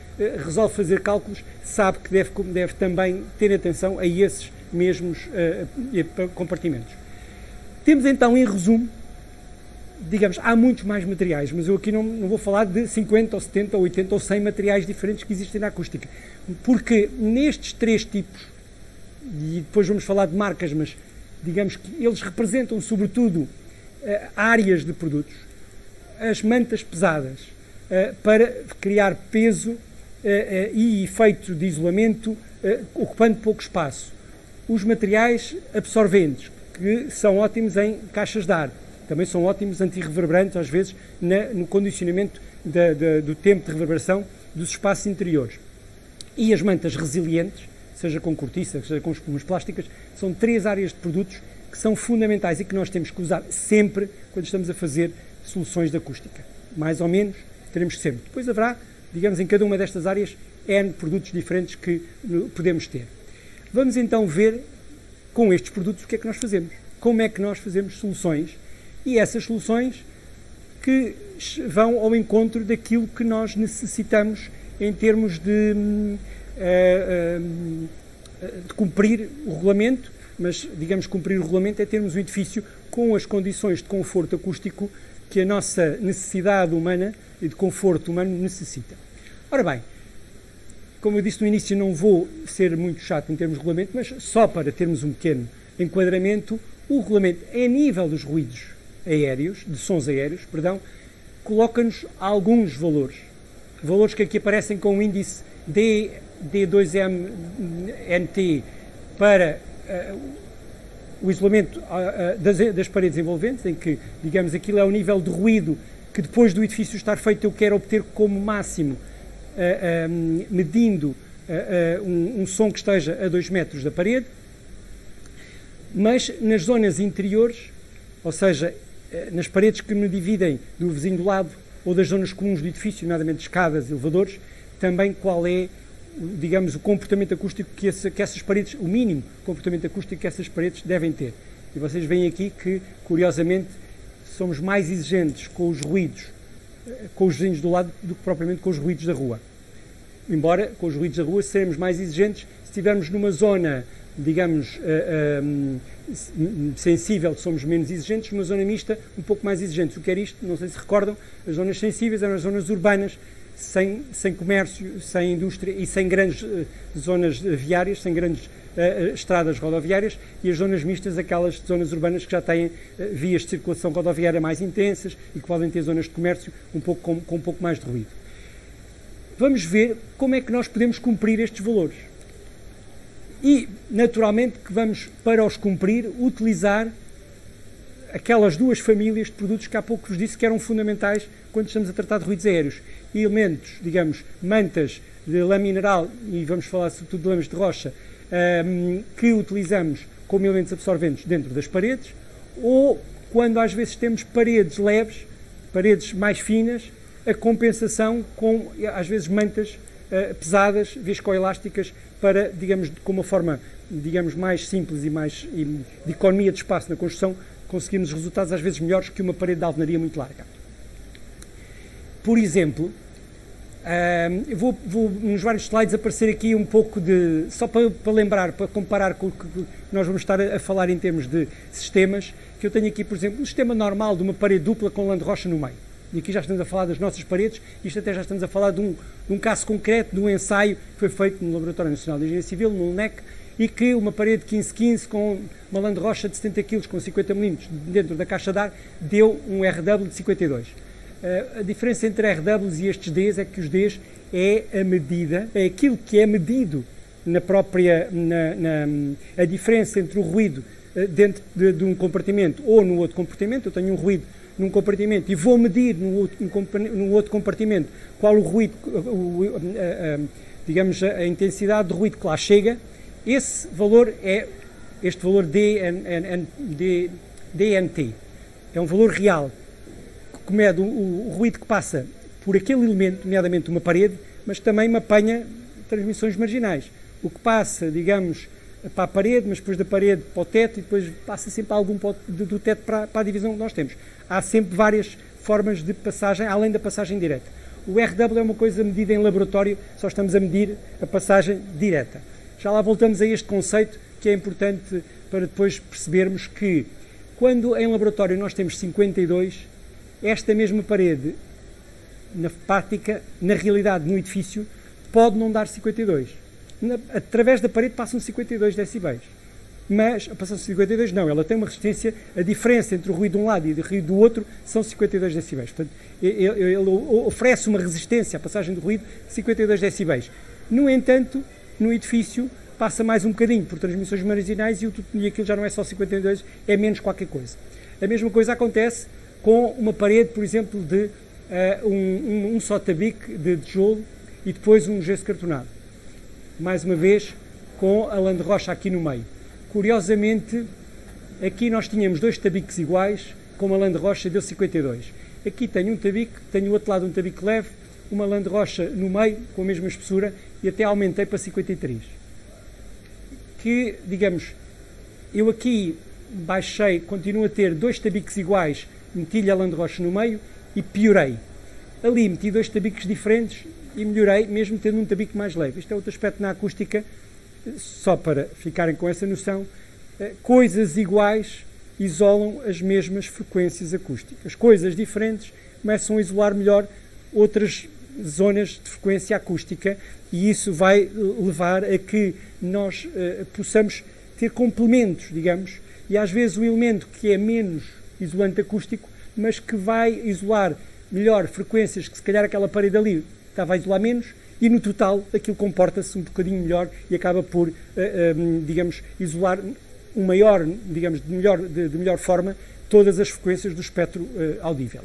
resolve fazer cálculos sabe que deve também ter atenção a esses mesmos compartimentos. Temos então, em resumo, digamos, há muitos mais materiais, mas eu aqui não vou falar de 50 ou 70 ou 80 ou 100 materiais diferentes que existem na acústica, porque nestes três tipos, e depois vamos falar de marcas, mas digamos que eles representam sobretudo áreas de produtos, as mantas pesadas, para criar peso e efeito de isolamento, ocupando pouco espaço. Os materiais absorventes, que são ótimos em caixas de ar, também são ótimos antirreverberantes, às vezes, no condicionamento do tempo de reverberação dos espaços interiores. E as mantas resilientes, seja com cortiça, seja com espumas plásticas, são três áreas de produtos que são fundamentais e que nós temos que usar sempre quando estamos a fazer soluções de acústica. Mais ou menos, teremos sempre. Depois haverá, digamos, em cada uma destas áreas, N produtos diferentes que podemos ter. Vamos então ver, com estes produtos, o que é que nós fazemos. Como é que nós fazemos soluções, e essas soluções que vão ao encontro daquilo que nós necessitamos em termos de cumprir o regulamento, mas, digamos, cumprir o regulamento é termos um edifício com as condições de conforto acústico que a nossa necessidade humana e de conforto humano necessita. Ora bem, como eu disse no início, não vou ser muito chato em termos de regulamento, mas só para termos um pequeno enquadramento, o regulamento, a nível dos ruídos aéreos, de sons aéreos, perdão, coloca-nos alguns valores. Valores que aqui aparecem com o índice D2MNT para o isolamento das paredes envolventes, em que, digamos, aquilo é o nível de ruído que depois do edifício estar feito eu quero obter como máximo, medindo um som que esteja a 2 metros da parede, mas nas zonas interiores, ou seja, nas paredes que me dividem do vizinho do lado ou das zonas comuns do edifício, nomeadamente escadas e elevadores, também qual é, digamos, o comportamento acústico que essas paredes, o mínimo comportamento acústico que essas paredes devem ter. E vocês veem aqui que, curiosamente, somos mais exigentes com os ruídos, com os vizinhos do lado, do que propriamente com os ruídos da rua. Embora, com os ruídos da rua, seremos mais exigentes se estivermos numa zona, digamos, sensível, somos menos exigentes, numa zona mista, um pouco mais exigentes. O que era isto? Não sei se recordam, as zonas sensíveis eram as zonas urbanas, sem comércio, sem indústria e sem grandes zonas viárias, sem grandes estradas rodoviárias, e as zonas mistas, aquelas zonas urbanas que já têm vias de circulação rodoviária mais intensas e que podem ter zonas de comércio com um pouco mais de ruído. Vamos ver como é que nós podemos cumprir estes valores. E, naturalmente, que vamos, para os cumprir, utilizar aquelas duas famílias de produtos que há pouco vos disse que eram fundamentais quando estamos a tratar de ruídos aéreos. Elementos, digamos, mantas de lã mineral, e vamos falar sobretudo de lãs de rocha, que utilizamos como elementos absorventes dentro das paredes, ou quando às vezes temos paredes leves, paredes mais finas, a compensação com, às vezes, mantas pesadas, viscoelásticas, para, digamos, com uma forma, digamos, mais simples e mais de economia de espaço na construção, conseguirmos resultados às vezes melhores que uma parede de alvenaria muito larga. Por exemplo, vou nos vários slides aparecer aqui um pouco de, só para lembrar, para comparar com o que nós vamos estar a falar em termos de sistemas, que eu tenho aqui, por exemplo, um sistema normal de uma parede dupla com lã de rocha no meio. E aqui já estamos a falar das nossas paredes, isto até já estamos a falar de um caso concreto, de um ensaio que foi feito no Laboratório Nacional de Engenharia Civil, no LNEC, e que uma parede 15-15 com uma lã de rocha de 70 kg com 50 mm dentro da caixa de ar deu um RW de 52. A diferença entre RWs e estes Ds é que os Ds é a medida, é aquilo que é medido na própria, a diferença entre o ruído dentro de um compartimento ou no outro compartimento. Eu tenho um ruído num compartimento e vou medir no outro compartimento qual o ruído, digamos, a intensidade de ruído que lá chega. Esse valor é este valor DNT. É um valor real, que mede o ruído que passa por aquele elemento, nomeadamente uma parede, mas também me apanha transmissões marginais. O que passa, digamos, para a parede, mas depois da parede para o teto e depois passa sempre algum do teto para a divisão que nós temos. Há sempre várias formas de passagem, além da passagem direta. O RW é uma coisa medida em laboratório, só estamos a medir a passagem direta. Já lá voltamos a este conceito que é importante para depois percebermos que quando em laboratório nós temos 52, esta mesma parede, na prática, na realidade, no edifício, pode não dar 52. Através da parede passam 52 decibéis. Mas, passam 52 não, ela tem uma resistência, a diferença entre o ruído de um lado e o ruído do outro são 52 decibéis. Portanto, ele oferece uma resistência à passagem do ruído de 52 decibéis. No entanto, no edifício passa mais um bocadinho por transmissões marginais e aquilo já não é só 52, é menos qualquer coisa. A mesma coisa acontece com uma parede, por exemplo, de um só tabique de tijolo e depois um gesso cartonado. Mais uma vez, com a lã de rocha aqui no meio. Curiosamente, aqui nós tínhamos dois tabiques iguais, com uma lã de rocha deu 52. Aqui tenho um tabique, tenho do outro lado um tabique leve, uma lã de rocha no meio, com a mesma espessura, e até aumentei para 53. Que, digamos, eu aqui baixei, continuo a ter dois tabiques iguais, meti-lhe a lã de rocha no meio e piorei. Ali meti dois tabiques diferentes e melhorei, mesmo tendo um tabique mais leve. Este é outro aspecto na acústica, só para ficarem com essa noção, coisas iguais isolam as mesmas frequências acústicas. Coisas diferentes começam a isolar melhor outras zonas de frequência acústica e isso vai levar a que nós possamos ter complementos, digamos, e às vezes um elemento que é menos isolante acústico, mas que vai isolar melhor frequências que se calhar aquela parede ali estava a isolar menos, e no total aquilo comporta-se um bocadinho melhor e acaba por, digamos, isolar um maior, digamos, de melhor forma todas as frequências do espectro audível.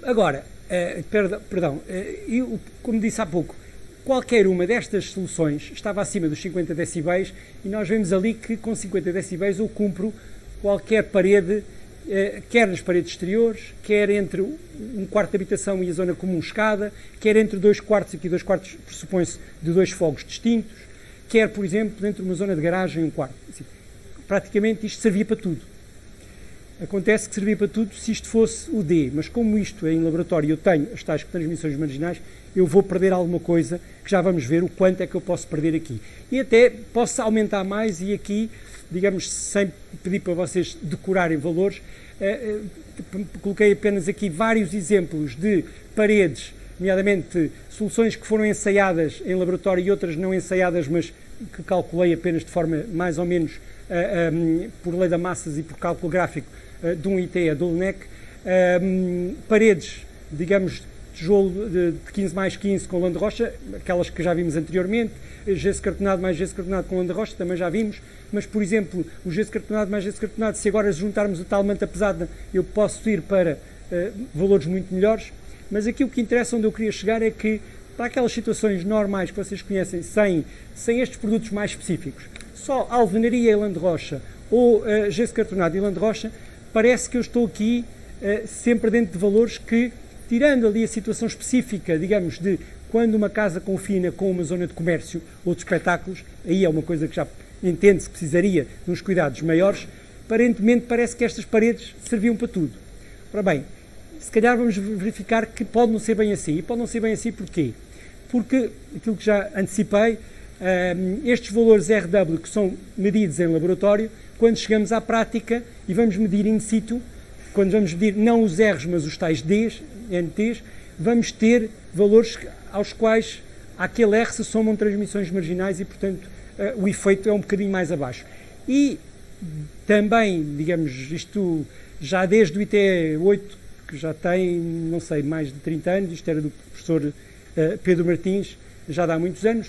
Agora, eu, como disse há pouco, qualquer uma destas soluções estava acima dos 50 decibéis e nós vemos ali que com 50 decibéis eu cumpro qualquer parede, quer nas paredes exteriores, quer entre um quarto de habitação e a zona comum escada, quer entre 2 quartos, aqui 2 quartos pressupõe-se de 2 fogos distintos, quer, por exemplo, dentro de uma zona de garagem, um quarto. Assim, praticamente isto servia para tudo. Acontece que servia para tudo se isto fosse o D, mas como isto é em laboratório eu tenho as tais transmissões marginais, eu vou perder alguma coisa que já vamos ver o quanto é que eu posso perder aqui. E até posso aumentar mais e aqui, digamos, sem pedir para vocês decorarem valores, coloquei apenas aqui vários exemplos de paredes, nomeadamente soluções que foram ensaiadas em laboratório e outras não ensaiadas, mas que calculei apenas de forma mais ou menos por lei da massas e por cálculo gráfico de um ITE do LNEC, paredes, digamos, tijolo de 15 mais 15 com lã de rocha, aquelas que já vimos anteriormente, gesso cartonado mais gesso cartonado com lã de rocha, também já vimos, mas, por exemplo, o gesso cartonado mais gesso cartonado, se agora juntarmos o tal manta pesada, eu posso ir para valores muito melhores, mas aqui o que interessa, onde eu queria chegar, é que para aquelas situações normais que vocês conhecem, sem estes produtos mais específicos, só alvenaria e lã de rocha, ou gesso cartonado e lã de rocha, parece que eu estou aqui sempre dentro de valores que, tirando ali a situação específica, digamos, de quando uma casa confina com uma zona de comércio ou de espetáculos, aí é uma coisa que já entende-se que precisaria de uns cuidados maiores, aparentemente parece que estas paredes serviam para tudo. Ora bem, se calhar vamos verificar que pode não ser bem assim. E pode não ser bem assim porquê? Porque, aquilo que já antecipei, estes valores RW que são medidos em laboratório, quando chegamos à prática e vamos medir in situ, quando vamos medir não os R's, mas os tais D's, NTs, vamos ter valores aos quais àquele R se somam transmissões marginais e, portanto, o efeito é um bocadinho mais abaixo. E também, digamos, isto já desde o ITE 8, que já tem, não sei, mais de 30 anos, isto era do professor Pedro Martins, já dá muitos anos,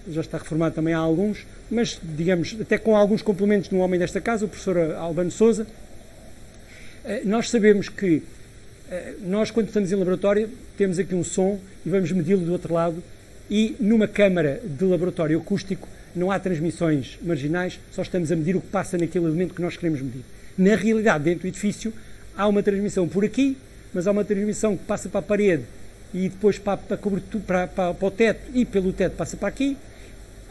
já está reformado também há alguns, mas, digamos, até com alguns complementos de um homem desta casa, o professor Albano Sousa, nós sabemos que nós, quando estamos em laboratório, temos aqui um som e vamos medi-lo do outro lado e numa câmara de laboratório acústico não há transmissões marginais, só estamos a medir o que passa naquele elemento que nós queremos medir. Na realidade, dentro do edifício, há uma transmissão por aqui, mas há uma transmissão que passa para a parede e depois para o teto e pelo teto passa para aqui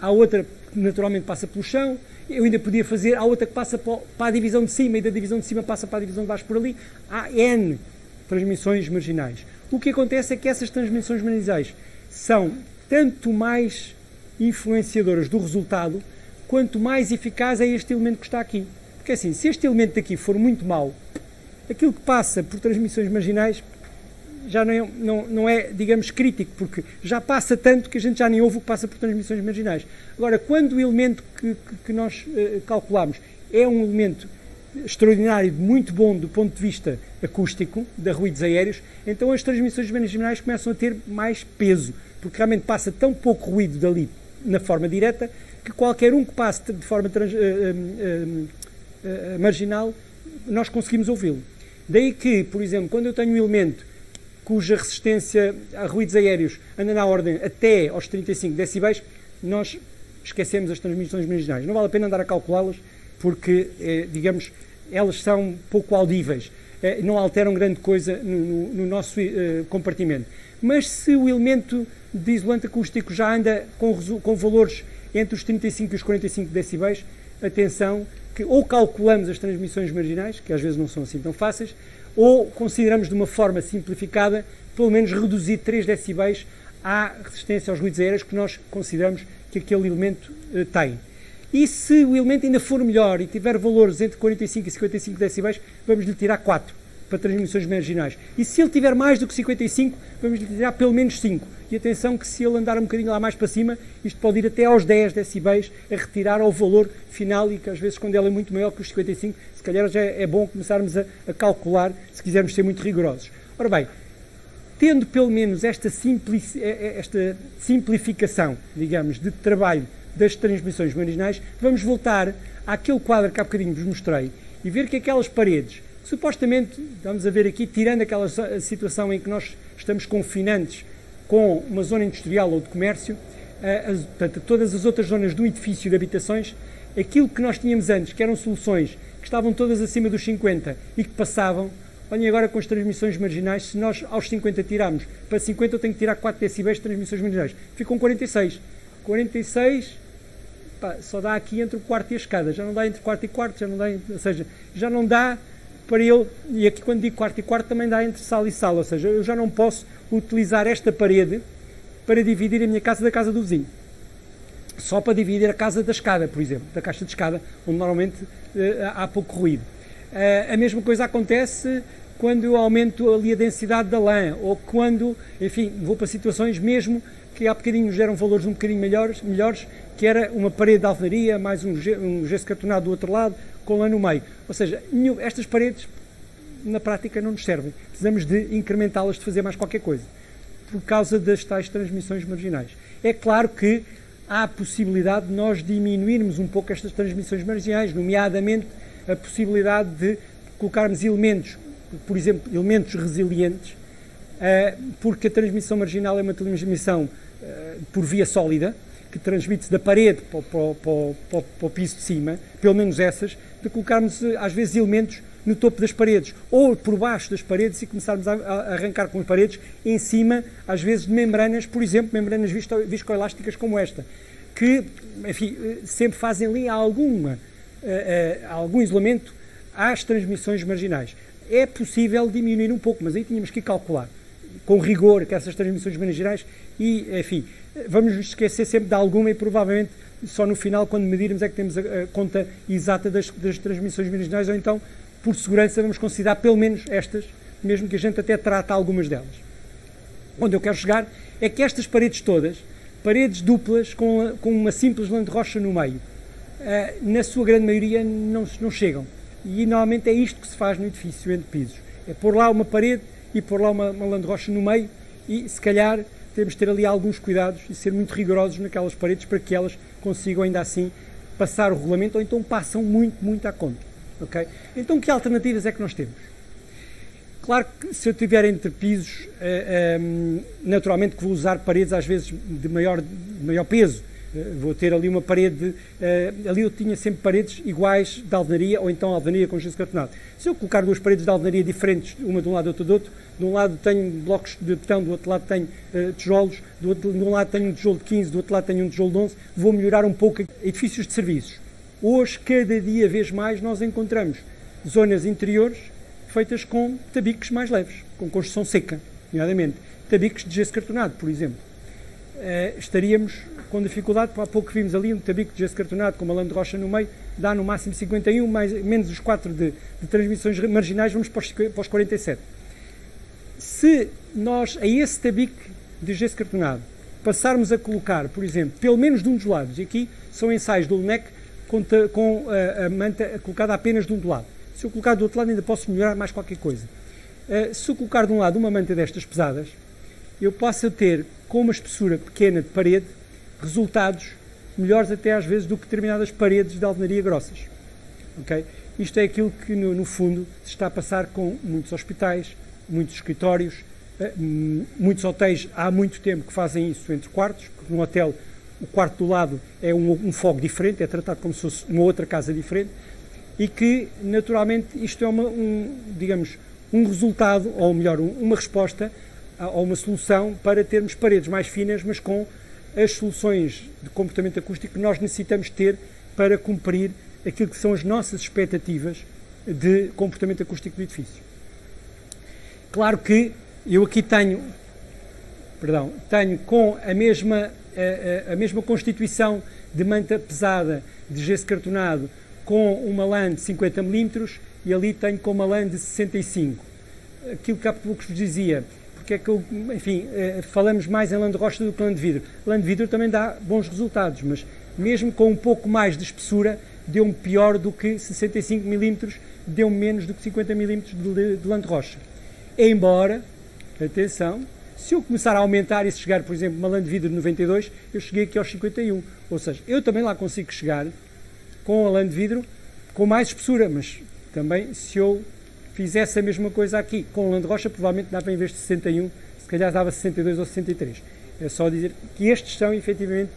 há outra que naturalmente passa pelo chão, eu ainda podia fazer, há outra que passa para a divisão de cima e da divisão de cima passa para a divisão de baixo por ali. Há N transmissões marginais. O que acontece é que essas transmissões marginais são tanto mais influenciadoras do resultado, quanto mais eficaz é este elemento que está aqui. Porque assim, se este elemento daqui for muito mau, aquilo que passa por transmissões marginais já não é, digamos, crítico, porque já passa tanto que a gente já nem ouve o que passa por transmissões marginais. Agora, quando o elemento que nós calculamos é um elemento extraordinário, muito bom do ponto de vista acústico, de ruídos aéreos, então as transmissões marginais começam a ter mais peso, porque realmente passa tão pouco ruído dali na forma direta, que qualquer um que passe de forma marginal, nós conseguimos ouvi-lo. Daí que, por exemplo, quando eu tenho um elemento cuja resistência a ruídos aéreos anda na ordem até aos 35 decibéis, nós esquecemos as transmissões marginais. Não vale a pena andar a calculá-las, porque, digamos, elas são pouco audíveis, não alteram grande coisa no nosso compartimento. Mas se o elemento de isolante acústico já anda com valores entre os 35 e os 45 decibéis, atenção, que ou calculamos as transmissões marginais, que às vezes não são assim tão fáceis, ou consideramos de uma forma simplificada, pelo menos reduzir 3 decibéis à resistência aos ruídos aéreos que nós consideramos que aquele elemento tem. E se o elemento ainda for melhor e tiver valores entre 45 e 55 decibéis, vamos lhe tirar 4 para transmissões marginais. E se ele tiver mais do que 55, vamos lhe tirar pelo menos 5. E atenção que se ele andar um bocadinho lá mais para cima, isto pode ir até aos 10 decibéis a retirar ao valor final, e que às vezes quando ele é muito maior que os 55, se calhar já é bom começarmos a calcular, se quisermos ser muito rigorosos. Ora bem, tendo pelo menos esta simplificação, digamos, de trabalho das transmissões marginais, vamos voltar àquele quadro que há bocadinho vos mostrei e ver que aquelas paredes, supostamente, vamos a ver aqui, tirando aquela situação em que nós estamos confinantes com uma zona industrial ou de comércio, portanto, todas as outras zonas do edifício de habitações, aquilo que nós tínhamos antes, que eram soluções que estavam todas acima dos 50 e que passavam, olhem agora com as transmissões marginais, se nós aos 50 tirarmos para 50, eu tenho que tirar 4 decibéis de transmissões marginais. Ficam 46. 46, pá, só dá aqui entre o quarto e a escada, já não dá entre quarto e quarto, já não dá, ou seja, já não dá para eu, e aqui quando digo quarto e quarto também dá entre sala e sala, ou seja, eu já não posso utilizar esta parede para dividir a minha casa da casa do vizinho. Só para dividir a casa da escada, por exemplo, da caixa de escada, onde normalmente há pouco ruído. A mesma coisa acontece quando eu aumento ali a densidade da lã, ou quando, enfim, vou para situações mesmo que há bocadinho geram valores um bocadinho melhores, que era uma parede de alvenaria, mais um gesso cartonado do outro lado, com lã no meio. Ou seja, estas paredes, na prática, não nos servem. Precisamos de incrementá-las, de fazer mais qualquer coisa, por causa das tais transmissões marginais. É claro que há a possibilidade de nós diminuirmos um pouco estas transmissões marginais, nomeadamente a possibilidade de colocarmos elementos, por exemplo, elementos resilientes, porque a transmissão marginal é uma transmissão por via sólida, que transmite-se da parede para o piso de cima, pelo menos essas, de colocarmos às vezes elementos no topo das paredes, ou por baixo das paredes, e começarmos a arrancar com as paredes em cima, às vezes, de membranas, por exemplo, membranas viscoelásticas como esta, que, enfim, sempre fazem ali algum isolamento às transmissões marginais. É possível diminuir um pouco, mas aí tínhamos que calcular com rigor que essas transmissões marginais e, enfim, vamos nos esquecer sempre de alguma e provavelmente só no final, quando medirmos, é que temos a conta exata das transmissões marginais, ou então, por segurança, vamos considerar pelo menos estas, mesmo que a gente até trate algumas delas. Onde eu quero chegar é que estas paredes todas, paredes duplas com uma simples lã de rocha no meio, na sua grande maioria não chegam. E normalmente é isto que se faz no edifício entre pisos. É pôr lá uma parede e pôr lá uma lã de rocha no meio e, se calhar, temos de ter ali alguns cuidados e ser muito rigorosos naquelas paredes para que elas consigam ainda assim passar o regulamento, ou então passam muito à conta. Okay? Então, que alternativas é que nós temos? Claro que se eu tiver entre pisos, naturalmente que vou usar paredes às vezes de maior peso, Vou ter ali uma parede, ali eu tinha sempre paredes iguais de alvenaria, ou então alvenaria com gesso cartonado. Se eu colocar duas paredes de alvenaria diferentes, uma de um lado e outra do outro, de um lado tenho blocos de betão, do outro lado tenho tijolos, de um lado tenho um tijolo de 15, do outro lado tenho um tijolo de 11, vou melhorar um pouco edifícios de serviços. Hoje, cada dia, vez mais, nós encontramos zonas interiores feitas com tabiques mais leves, com construção seca, nomeadamente tabiques de gesso cartonado, por exemplo. Estaríamos com dificuldade, há pouco vimos ali um tabique de gesso cartonado com uma lã de rocha no meio, dá no máximo 51, menos os 4 de transmissões marginais, vamos para os 47. Se nós, a esse tabique de gesso cartonado, passarmos a colocar, por exemplo, pelo menos de um dos lados, e aqui são ensaios do LNEC com a manta colocada apenas de um do lado. Se eu colocar do outro lado ainda posso melhorar mais qualquer coisa. Se eu colocar de um lado uma manta destas pesadas, eu posso ter, com uma espessura pequena de parede, resultados melhores até às vezes do que determinadas paredes de alvenaria grossas. Okay? Isto é aquilo que, no fundo, se está a passar com muitos hospitais, muitos escritórios, muitos hotéis há muito tempo que fazem isso entre quartos, porque num hotel o quarto do lado é um fogo diferente, é tratado como se fosse uma outra casa diferente, e que, naturalmente, isto é digamos, um resultado, ou melhor, uma resposta ou uma solução para termos paredes mais finas, mas com as soluções de comportamento acústico que nós necessitamos ter para cumprir aquilo que são as nossas expectativas de comportamento acústico do edifício. Claro que eu aqui tenho com a mesma constituição de manta pesada de gesso cartonado com uma lã de 50 mm e ali tenho com uma lã de 65. Aquilo que há pouco vos dizia, porque é que falamos mais em lã de rocha do que lã de vidro. Lã de vidro também dá bons resultados, mas mesmo com um pouco mais de espessura, deu-me pior do que 65 mm, deu-me menos do que 50 mm de lã de rocha. Embora, atenção, se eu começar a aumentar e se chegar, por exemplo, uma lã de vidro de 92, eu cheguei aqui aos 51. Ou seja, eu também lá consigo chegar com a lã de vidro com mais espessura, mas também se eu fizesse a mesma coisa aqui com lã de rocha, provavelmente dava em vez de 61, se calhar dava 62 ou 63. É só dizer que estes são, efetivamente,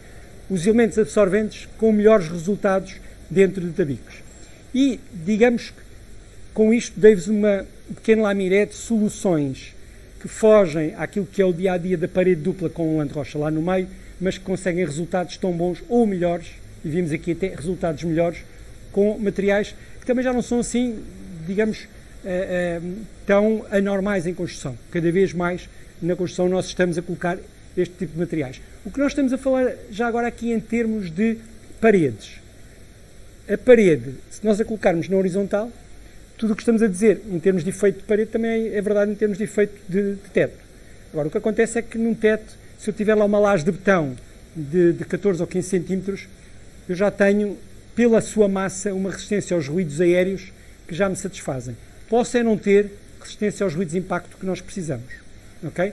os elementos absorventes com melhores resultados dentro de tabicos. E, digamos que com isto dei-vos uma pequena lamiré de soluções que fogem àquilo que é o dia-a-dia da parede dupla com lã de rocha lá no meio, mas que conseguem resultados tão bons ou melhores, e vimos aqui até resultados melhores, com materiais que também já não são assim, digamos, tão anormais em construção. Cada vez mais na construção nós estamos a colocar este tipo de materiais. O que nós estamos a falar já agora aqui em termos de paredes. A parede, se nós a colocarmos na horizontal, tudo o que estamos a dizer em termos de efeito de parede também é verdade em termos de efeito de teto. Agora, o que acontece é que num teto, se eu tiver lá uma laje de betão de 14 ou 15 centímetros, eu já tenho, pela sua massa, uma resistência aos ruídos aéreos que já me satisfazem. Posso é não ter resistência aos ruídos de impacto que nós precisamos. Okay?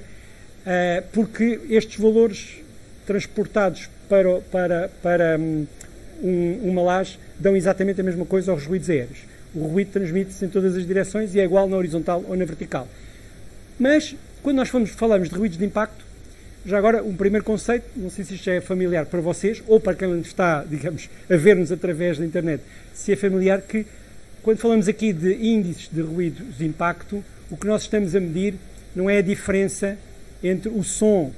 Porque estes valores transportados para uma laje dão exatamente a mesma coisa aos ruídos aéreos. O ruído transmite-se em todas as direções e é igual na horizontal ou na vertical. Mas, quando nós falamos de ruídos de impacto, já agora um primeiro conceito, não sei se isto é familiar para vocês, ou para quem está, digamos, a ver-nos através da internet, se é familiar, que quando falamos aqui de índices de ruídos de impacto, o que nós estamos a medir não é a diferença entre o som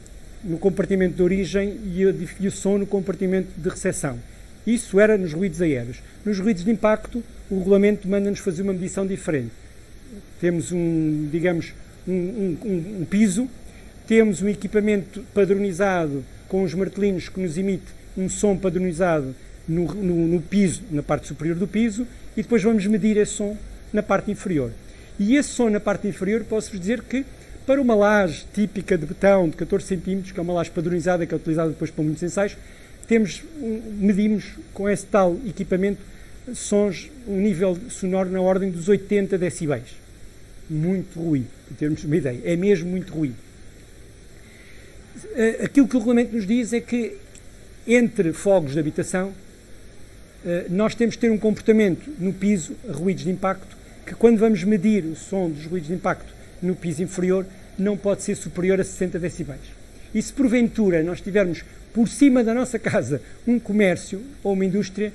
no compartimento de origem e o som no compartimento de recepção. Isso era nos ruídos aéreos. Nos ruídos de impacto, o regulamento manda-nos fazer uma medição diferente. Temos um piso, temos um equipamento padronizado com os martelinhos que nos emite um som padronizado no piso, na parte superior do piso, e depois vamos medir esse som na parte inferior. E esse som na parte inferior, posso-vos dizer que para uma laje típica de betão de 14 cm, que é uma laje padronizada, que é utilizada depois para muitos ensaios, medimos com esse tal equipamento sons, um nível sonoro na ordem dos 80 decibéis. Muito ruído, para termos uma ideia. É mesmo muito ruído. Aquilo que o regulamento nos diz é que entre fogos de habitação nós temos de ter um comportamento no piso, ruídos de impacto, que quando vamos medir o som dos ruídos de impacto no piso inferior, não pode ser superior a 60 decibéis. E se porventura nós tivermos por cima da nossa casa um comércio ou uma indústria,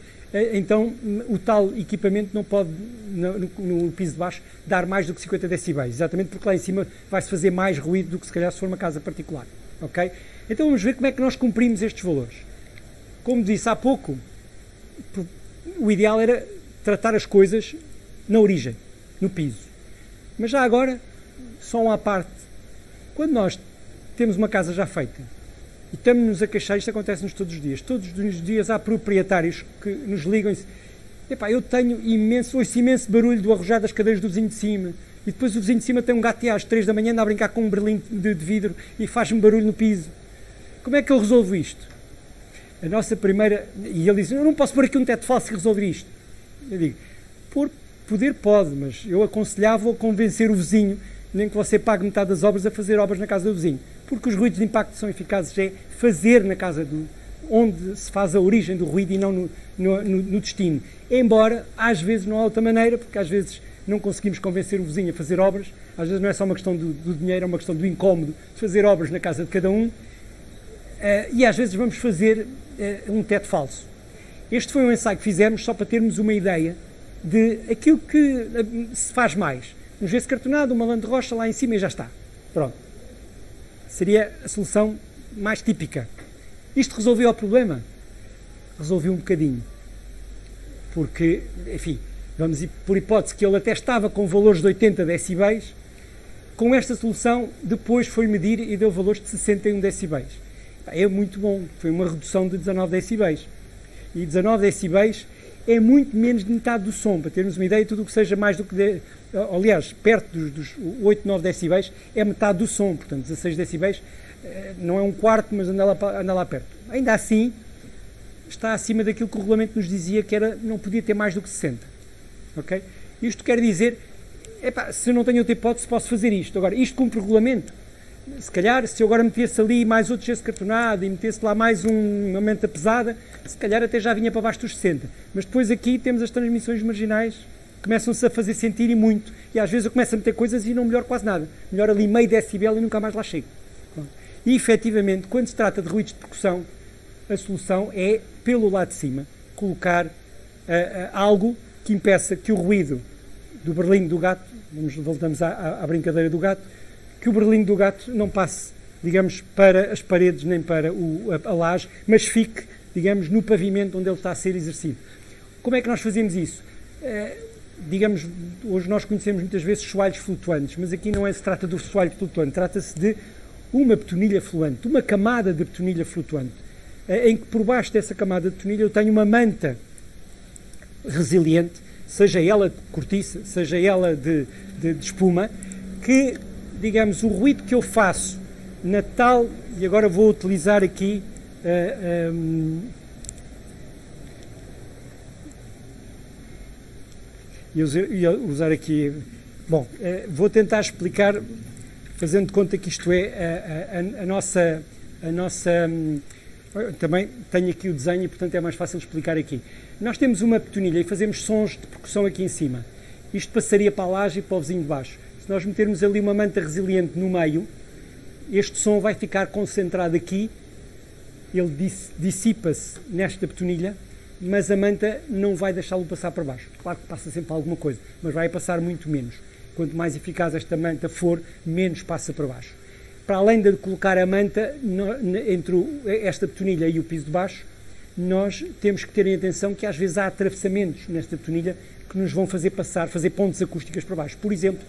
então o tal equipamento não pode, no piso de baixo, dar mais do que 50 decibéis, exatamente porque lá em cima vai-se fazer mais ruído do que se calhar se for uma casa particular. Okay? Então vamos ver como é que nós cumprimos estes valores. Como disse há pouco, o ideal era tratar as coisas na origem, no piso. Mas já agora, só uma parte, quando nós temos uma casa já feita e estamos-nos a queixar, isto acontece-nos todos os dias há proprietários que nos ligam e dizem: epá, eu tenho ouço imenso barulho do arrojar das cadeiras do vizinho de cima, e depois o vizinho de cima tem um gato e às 3 da manhã anda a brincar com um berlim de vidro e faz-me barulho no piso. Como é que eu resolvo isto? A nossa primeira... E ele diz: eu não posso pôr aqui um teto falso e resolver isto. Eu digo: poder pode, mas eu aconselhava a convencer o vizinho, nem que você pague metade das obras, a fazer obras na casa do vizinho. Porque os ruídos de impacto são eficazes é fazer na casa onde se faz a origem do ruído e não no destino. Embora, às vezes, não há outra maneira, porque às vezes não conseguimos convencer o vizinho a fazer obras, às vezes não é só uma questão do dinheiro, é uma questão do incómodo de fazer obras na casa de cada um, e às vezes vamos fazer um teto falso. Este foi um ensaio que fizemos só para termos uma ideia de aquilo que se faz mais. Um gesso cartonado, uma lã de rocha lá em cima e já está. Pronto. Seria a solução mais típica. Isto resolveu o problema? Resolveu um bocadinho. Porque, enfim, vamos por hipótese que ele até estava com valores de 80 decibéis, com esta solução depois foi medir e deu valores de 61 decibéis. É muito bom, foi uma redução de 19 decibéis. E 19 decibéis é muito menos de metade do som, para termos uma ideia, tudo o que seja mais do que... aliás, perto dos 8, 9 decibéis é metade do som, portanto 16 decibéis não é um quarto, mas anda lá perto. Ainda assim, está acima daquilo que o regulamento nos dizia, que era, não podia ter mais do que 60. Okay? Isto quer dizer, se eu não tenho outra hipótese, posso fazer isto. Agora, isto cumpre o regulamento. Se calhar, se eu agora metesse ali mais outro gesso cartonado e metesse lá mais uma manta pesada, se calhar até já vinha para baixo dos 60. Mas depois aqui temos as transmissões marginais, começam-se a fazer sentir e muito. E às vezes eu começo a meter coisas e não melhoro quase nada. Melhoro ali meio decibel e nunca mais lá chego. E efetivamente, quando se trata de ruídos de percussão, a solução é, pelo lado de cima, colocar algo que impeça que o ruído do berlim do gato, voltamos à brincadeira do gato, que o berlim do gato não passe, digamos, para as paredes nem para a laje, mas fique, digamos, no pavimento onde ele está a ser exercido. Como é que nós fazemos isso? Digamos, hoje nós conhecemos muitas vezes soalhos flutuantes, mas aqui não se trata do soalho flutuante, trata-se de uma betonilha flutuante, uma camada de betonilha flutuante, em que por baixo dessa camada de betonilha eu tenho uma manta resiliente, seja ela de cortiça, seja ela de espuma, que, digamos, o ruído que eu faço na tal, e agora vou utilizar aqui usar aqui, bom, vou tentar explicar, fazendo de conta que isto é a nossa, também tenho aqui o desenho e portanto é mais fácil explicar aqui. Nós temos uma betonilha e fazemos sons de percussão aqui em cima. Isto passaria para a laje e para o vizinho de baixo. Se nós metermos ali uma manta resiliente no meio, este som vai ficar concentrado aqui, ele dissipa-se nesta betonilha, mas a manta não vai deixá-lo passar para baixo. Claro que passa sempre alguma coisa, mas vai passar muito menos. Quanto mais eficaz esta manta for, menos passa para baixo. Para além de colocar a manta entre esta betonilha e o piso de baixo, nós temos que ter em atenção que às vezes há atravessamentos nesta betonilha que nos vão fazer pontes acústicas para baixo. Por exemplo,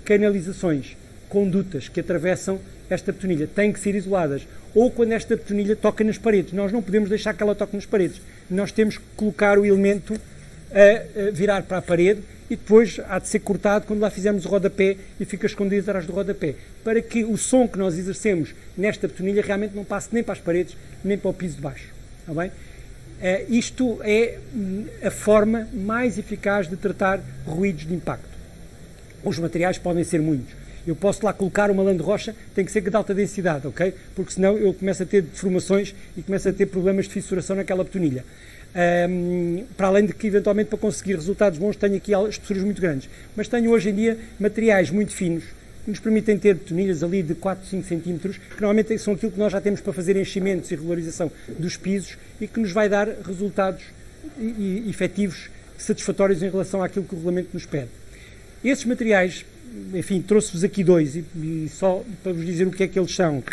canalizações, condutas que atravessam esta betonilha têm que ser isoladas. Ou quando esta betonilha toca nas paredes, nós não podemos deixar que ela toque nas paredes. Nós temos que colocar o elemento a virar para a parede e depois há de ser cortado quando lá fizermos o rodapé e fica escondido atrás do rodapé, para que o som que nós exercemos nesta betonilha realmente não passe nem para as paredes, nem para o piso de baixo. Está bem? Isto é a forma mais eficaz de tratar ruídos de impacto. Os materiais podem ser muitos. Eu posso lá colocar uma lã de rocha, tem que ser de alta densidade, ok? Porque senão eu começo a ter deformações e começo a ter problemas de fissuração naquela betonilha. Para além de que, eventualmente, para conseguir resultados bons, tenho aqui espessuras muito grandes. Mas tenho hoje em dia materiais muito finos, que nos permitem ter betonilhas ali de 4, 5 centímetros, que normalmente são aquilo que nós já temos para fazer enchimentos e regularização dos pisos e que nos vai dar resultados efetivos, satisfatórios em relação àquilo que o regulamento nos pede. Esses materiais, enfim, trouxe-vos aqui dois e só para vos dizer o que é que eles são.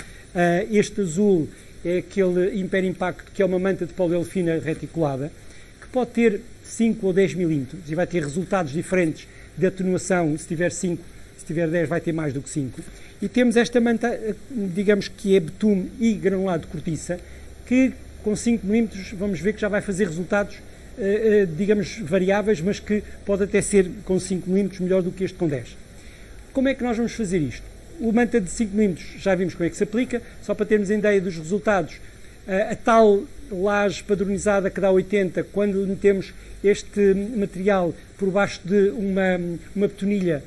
Este azul é aquele Imper Impact, que é uma manta de poliolefina reticulada, que pode ter 5 ou 10 milímetros e vai ter resultados diferentes de atenuação. Se tiver 5, se tiver 10 vai ter mais do que 5. E temos esta manta, digamos que é betume e granulado de cortiça, que com 5 milímetros vamos ver que já vai fazer resultados, digamos, variáveis, mas que pode até ser com 5 milímetros melhor do que este com 10. Como é que nós vamos fazer isto? O manta de 5 milímetros já vimos como é que se aplica, só para termos ideia dos resultados. A tal laje padronizada que dá 80, quando metemos este material por baixo de uma betonilha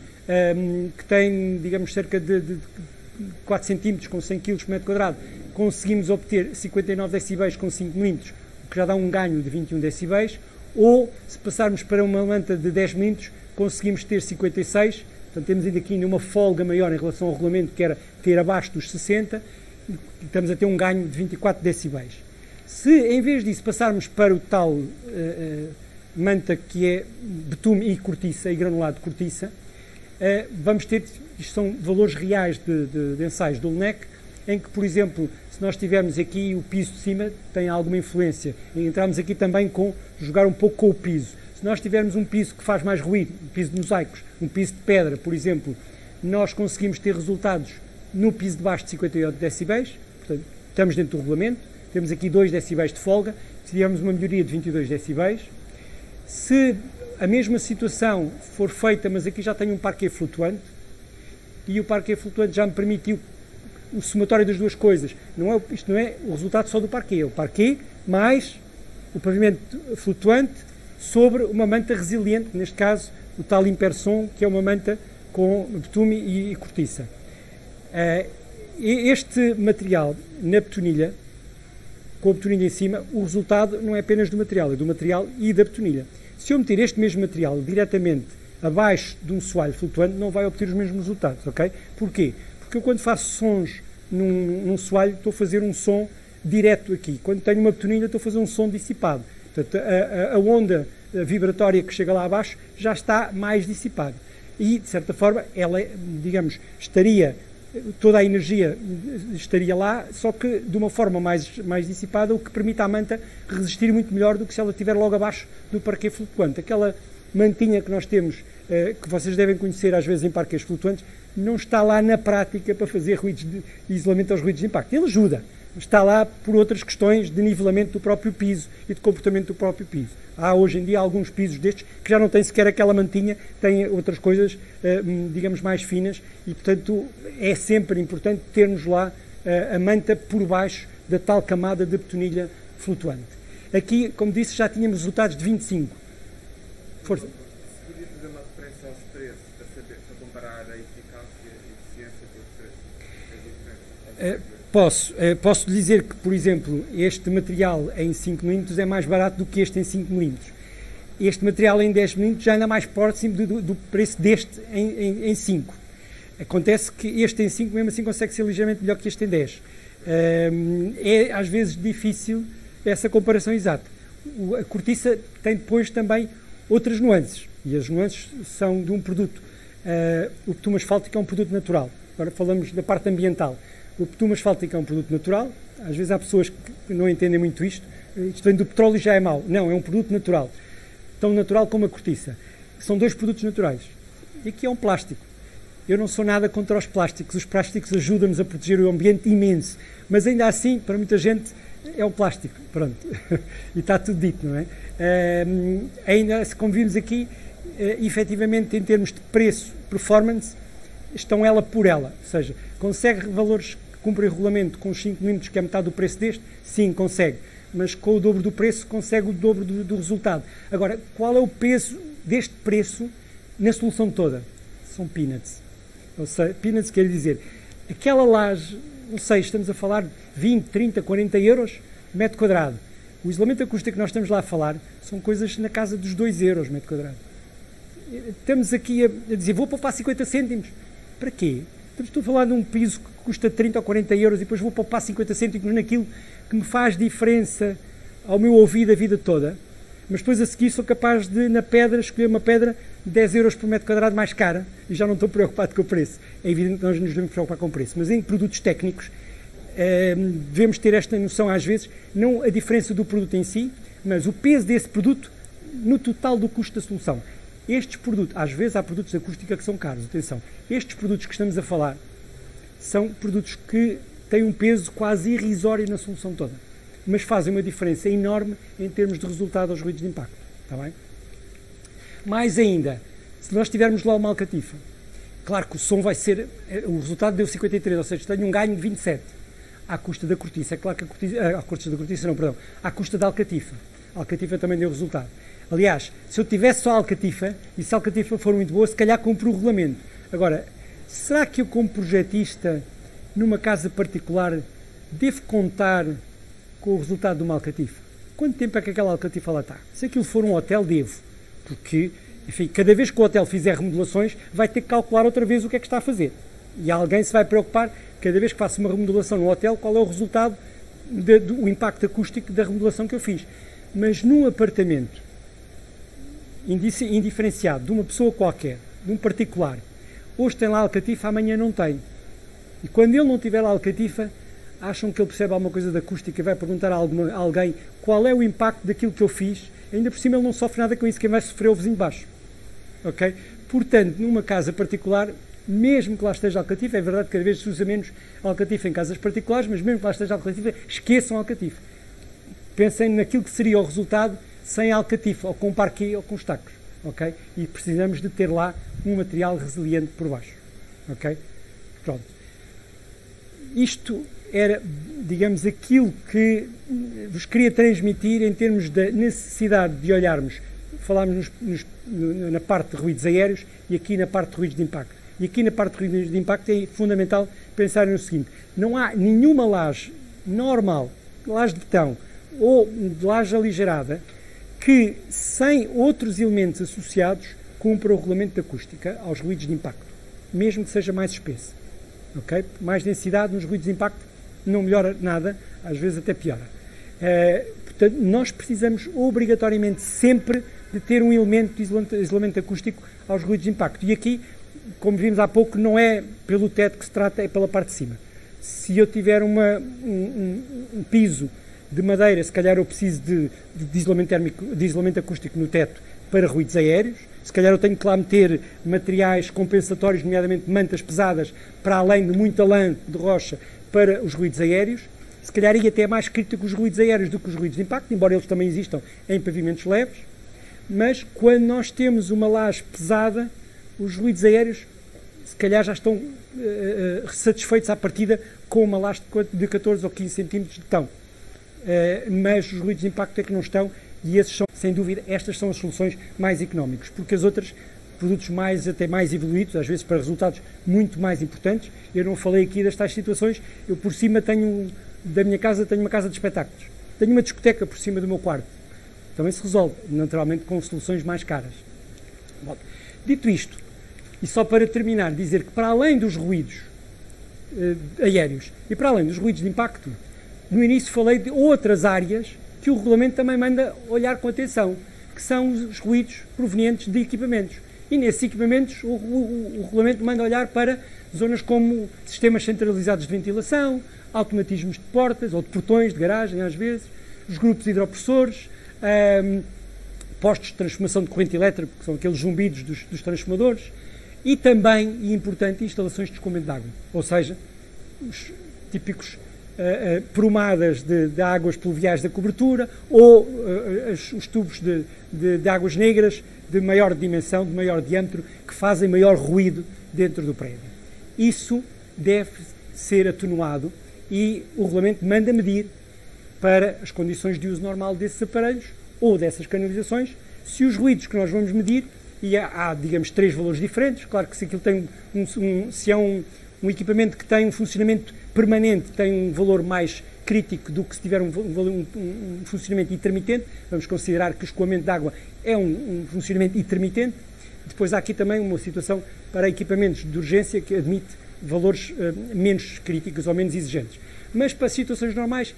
que tem, digamos, cerca de 4 cm com 100 kg por metro quadrado, conseguimos obter 59 decibéis com 5 mm, o que já dá um ganho de 21 decibéis, ou se passarmos para uma manta de 10 mm, conseguimos ter 56, portanto temos ainda aqui uma folga maior em relação ao regulamento, que era ter abaixo dos 60, e estamos a ter um ganho de 24 decibéis. Se em vez disso passarmos para o tal manta que é betume e cortiça, e granulado de cortiça, vamos ter, isto são valores reais de ensaios do LNEC, em que, por exemplo, se nós tivermos aqui o piso de cima, tem alguma influência. E entramos aqui também com jogar um pouco com o piso. Se nós tivermos um piso que faz mais ruído, um piso de mosaicos, um piso de pedra, por exemplo, nós conseguimos ter resultados no piso de baixo de 58 decibéis, portanto, estamos dentro do regulamento, temos aqui 2 decibéis de folga, se tivermos uma melhoria de 22 decibéis. Se a mesma situação for feita, mas aqui já tenho um parquet flutuante, e o parquet flutuante já me permitiu o somatório das duas coisas. Isto não é o resultado só do parquet, é o parquet mais o pavimento flutuante sobre uma manta resiliente, neste caso o tal Imperson, que é uma manta com betume e cortiça. Este material na betonilha, com a betonilha em cima, o resultado não é apenas do material, é do material e da betonilha. Se eu meter este mesmo material diretamente abaixo de um soalho flutuante, não vai obter os mesmos resultados, ok? Porquê? Porque eu, quando faço sons num soalho, estou a fazer um som direto aqui. Quando tenho uma betonilha, estou a fazer um som dissipado. Portanto, a onda vibratória que chega lá abaixo já está mais dissipada. E, de certa forma, ela, digamos, toda a energia estaria lá, só que de uma forma mais dissipada, o que permite à manta resistir muito melhor do que se ela estiver logo abaixo do parquet flutuante. Aquela mantinha que nós temos, que vocês devem conhecer às vezes em parquets flutuantes, não está lá na prática para fazer ruídos de isolamento aos ruídos de impacto. Ele ajuda, está lá por outras questões de nivelamento do próprio piso e de comportamento do próprio piso. Há hoje em dia alguns pisos destes que já não têm sequer aquela mantinha, têm outras coisas, digamos, mais finas, e portanto é sempre importante termos lá a manta por baixo da tal camada de betonilha flutuante. Aqui, como disse, já tínhamos resultados de 25. Força. Podia fazer uma referência aos preços para comparar a eficácia e eficiência dos preços? Posso dizer que, por exemplo, este material em 5 mm é mais barato do que este em 5 mm. Este material em 10 mm já anda mais próximo do preço deste em 5. Acontece que este em 5 mesmo assim consegue ser ligeiramente melhor que este em 10. É às vezes difícil essa comparação exata. A cortiça tem depois também outras nuances, e as nuances são de um produto. O betume asfáltico é um produto natural. Agora falamos da parte ambiental. O betume asfáltico é um produto natural. Às vezes há pessoas que não entendem muito isto. Isto vem do petróleo e já é mau. Não, é um produto natural. Tão natural como a cortiça. São dois produtos naturais. E aqui é um plástico. Eu não sou nada contra os plásticos. Os plásticos ajudam-nos a proteger o ambiente imenso. Mas ainda assim, para muita gente, é um plástico. Pronto. E está tudo dito, não é? Ainda, como vimos aqui, efetivamente, em termos de preço, performance, estão ela por ela. Ou seja, consegue valores que cumprem o regulamento com os 5 mm, que é metade do preço deste? Sim, consegue. Mas com o dobro do preço, consegue o dobro do resultado. Agora, qual é o peso deste preço na solução toda? São peanuts. Ou seja, peanuts quer dizer, aquela laje, não sei, estamos a falar de 20, 30, 40 euros metro quadrado. O isolamento acústico que nós estamos lá a falar são coisas na casa dos 2 euros metro quadrado. Estamos aqui a dizer, vou poupar 50 cêntimos. Para quê? Estou a falar de um piso que custa 30 ou 40 euros e depois vou poupar 50 cêntimos naquilo que me faz diferença ao meu ouvido a vida toda. Mas depois a seguir sou capaz de, na pedra, escolher uma pedra de 10 euros por metro quadrado mais cara e já não estou preocupado com o preço. É evidente que nós nos devemos preocupar com o preço, mas em produtos técnicos devemos ter esta noção às vezes, não a diferença do produto em si, mas o peso desse produto no total do custo da solução. Estes produtos, às vezes há produtos de acústica que são caros, atenção, estes produtos que estamos a falar são produtos que têm um peso quase irrisório na solução toda, mas fazem uma diferença enorme em termos de resultado aos ruídos de impacto. Está bem? Mais ainda, se nós tivermos lá uma alcatifa, claro que o som vai ser, o resultado deu 53, ou seja, tenho um ganho de 27 à custa da cortiça. É claro que à custa da cortiça não, perdão, à custa da alcatifa. A alcatifa também deu resultado. Aliás, se eu tivesse só a alcatifa, e se a alcatifa for muito boa, se calhar cumpro o regulamento. Agora, será que eu como projetista, numa casa particular, devo contar com o resultado de uma alcatifa? Quanto tempo é que aquela alcatifa lá está? Se aquilo for um hotel, devo. Porque, enfim, cada vez que o hotel fizer remodelações, vai ter que calcular outra vez o que é que está a fazer. E alguém se vai preocupar, cada vez que faço uma remodelação no hotel, qual é o resultado, o impacto acústico da remodelação que eu fiz. Mas num apartamento indiferenciado, de uma pessoa qualquer, de um particular, hoje tem lá alcatifa, amanhã não tem. E quando ele não tiver lá alcatifa, acham que ele percebe alguma coisa da acústica e vai perguntar a alguém qual é o impacto daquilo que eu fiz, ainda por cima ele não sofre nada com isso, quem vai sofrer é o vizinho de baixo. Ok? Portanto, numa casa particular, mesmo que lá esteja alcatifa, é verdade que cada vez se usa menos alcatifa em casas particulares, mas mesmo que lá esteja alcatifa, esqueçam a alcatifa. Pensem naquilo que seria o resultado sem alcatifa, ou com parquet ou com estacos. Ok? E precisamos de ter lá um material resiliente por baixo. Ok? Pronto. Isto era, digamos, aquilo que vos queria transmitir em termos da necessidade de olharmos, falámos na parte de ruídos aéreos e aqui na parte de ruídos de impacto. E aqui na parte de ruídos de impacto é fundamental pensar no seguinte: não há nenhuma laje normal, laje de betão ou de laje aligerada, que sem outros elementos associados cumpra o regulamento de acústica aos ruídos de impacto, mesmo que seja mais espesso. Okay? Mais densidade nos ruídos de impacto não melhora nada, às vezes até piora. Portanto, nós precisamos obrigatoriamente sempre de ter um elemento de isolamento acústico aos ruídos de impacto. E aqui, como vimos há pouco, não é pelo teto que se trata, é pela parte de cima. Se eu tiver um piso de madeira, se calhar eu preciso de isolamento térmico, de isolamento acústico no teto para ruídos aéreos. Se calhar eu tenho que lá meter materiais compensatórios, nomeadamente mantas pesadas, para além de muita lã de rocha, para os ruídos aéreos. Se calhar ia até mais crítico os ruídos aéreos do que os ruídos de impacto, embora eles também existam em pavimentos leves. Mas quando nós temos uma laje pesada, os ruídos aéreos se calhar já estão satisfeitos à partida com uma laje de 14 ou 15 centímetros de betão. Mas os ruídos de impacto é que não estão, e esses são, sem dúvida, estas são as soluções mais económicas, porque as outras, produtos até mais evoluídos, às vezes para resultados muito mais importantes. Eu não falei aqui das tais situações, eu por cima da minha casa tenho uma casa de espetáculos, tenho uma discoteca por cima do meu quarto, também se resolve, naturalmente, com soluções mais caras. Bom, dito isto, e só para terminar, dizer que para além dos ruídos aéreos e para além dos ruídos de impacto, no início falei de outras áreas que o regulamento também manda olhar com atenção, que são os ruídos provenientes de equipamentos. E nesses equipamentos o regulamento manda olhar para zonas como sistemas centralizados de ventilação, automatismos de portas ou de portões de garagem, às vezes, os grupos hidropressores, postos de transformação de corrente elétrica, que são aqueles zumbidos dos transformadores, e também, e importante, instalações de escoamento de água, ou seja, os típicos prumadas de águas pluviais da cobertura ou os tubos de águas negras de maior dimensão, de maior diâmetro, que fazem maior ruído dentro do prédio. Isso deve ser atenuado e o regulamento manda medir para as condições de uso normal desses aparelhos ou dessas canalizações, se os ruídos que nós vamos medir, e há digamos, 3 valores diferentes. Claro que se aquilo tem se é um equipamento que tem um funcionamento permanente, tem um valor mais crítico do que se tiver um funcionamento intermitente. Vamos considerar que o escoamento de água é um funcionamento intermitente. Depois há aqui também uma situação para equipamentos de urgência que admite valores menos críticos ou menos exigentes. Mas para situações normais,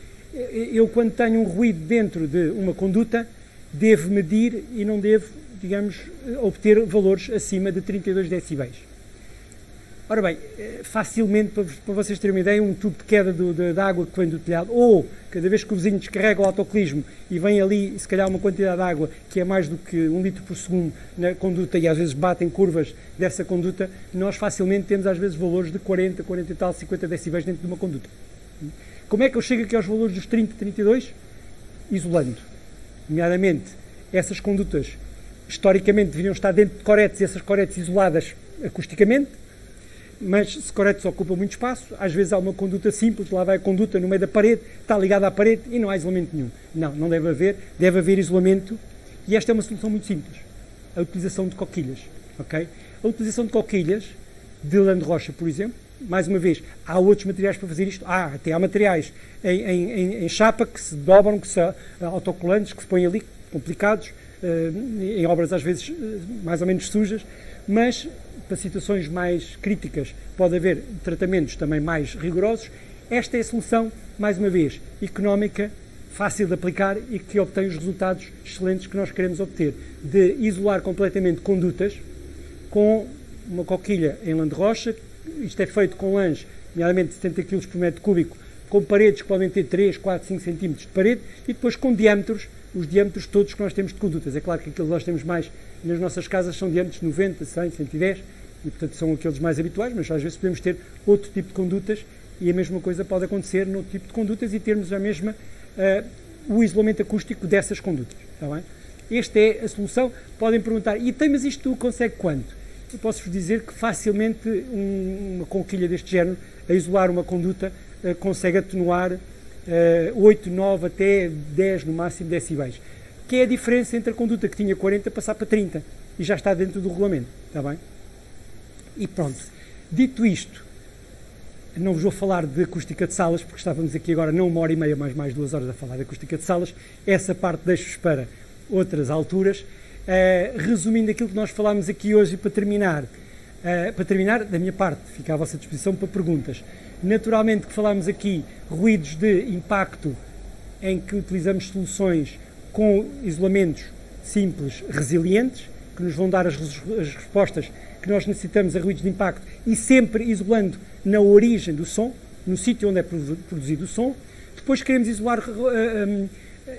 eu quando tenho um ruído dentro de uma conduta, devo medir e não devo, digamos, obter valores acima de 32 decibéis. Ora bem, facilmente, para vocês terem uma ideia, um tubo de queda da água que vem do telhado, ou cada vez que o vizinho descarrega o autocolismo e vem ali, se calhar, uma quantidade de água que é mais do que 1 litro por segundo na conduta e às vezes batem curvas dessa conduta, nós facilmente temos às vezes valores de 40, 40 e tal, 50 decibéis dentro de uma conduta. Como é que eu chego aqui aos valores dos 30, 32? Isolando. Nomeadamente, essas condutas historicamente deveriam estar dentro de coretes, essas coretes isoladas acusticamente, mas se coretes ocupam muito espaço, às vezes há uma conduta simples, lá vai a conduta no meio da parede, está ligada à parede e não há isolamento nenhum. Não deve haver isolamento, e esta é uma solução muito simples, a utilização de coquilhas. Okay? A utilização de coquilhas, de lã de rocha, por exemplo, mais uma vez, há outros materiais para fazer isto, até há materiais em chapa que se dobram, que são autocolantes, que se põem ali, complicados, em obras às vezes mais ou menos sujas, mas para situações mais críticas pode haver tratamentos também mais rigorosos. Esta é a solução, mais uma vez, económica, fácil de aplicar e que obtém os resultados excelentes que nós queremos obter, de isolar completamente condutas com uma coquilha em lã de rocha. Isto é feito com lãs, nomeadamente 70 kg por metro cúbico, com paredes que podem ter 3, 4, 5 cm de parede e depois com diâmetros, os diâmetros todos que nós temos de condutas. É claro que aquilo que nós temos mais nas nossas casas são diâmetros de 90, 100, 110 e, portanto, são aqueles mais habituais, mas às vezes podemos ter outro tipo de condutas e a mesma coisa pode acontecer no tipo de condutas e termos a mesma, o isolamento acústico dessas condutas. Está bem? Esta é a solução. Podem perguntar, mas isto consegue quanto? Eu posso-vos dizer que facilmente uma conquilha deste género, a isolar uma conduta, consegue atenuar 8, 9 até 10 no máximo decibéis, que é a diferença entre a conduta que tinha 40 passar para 30 e já está dentro do regulamento, está bem? E pronto, dito isto, não vos vou falar de acústica de salas, porque estávamos aqui agora não 1h30, mas mais 2 horas a falar de acústica de salas, essa parte deixo-vos para outras alturas. Resumindo aquilo que nós falámos aqui hoje e para terminar, da minha parte, fica à vossa disposição para perguntas. Naturalmente que falámos aqui ruídos de impacto em que utilizamos soluções com isolamentos simples, resilientes, que nos vão dar as respostas que nós necessitamos a ruídos de impacto e sempre isolando na origem do som, no sítio onde é produzido o som. Depois queremos isolar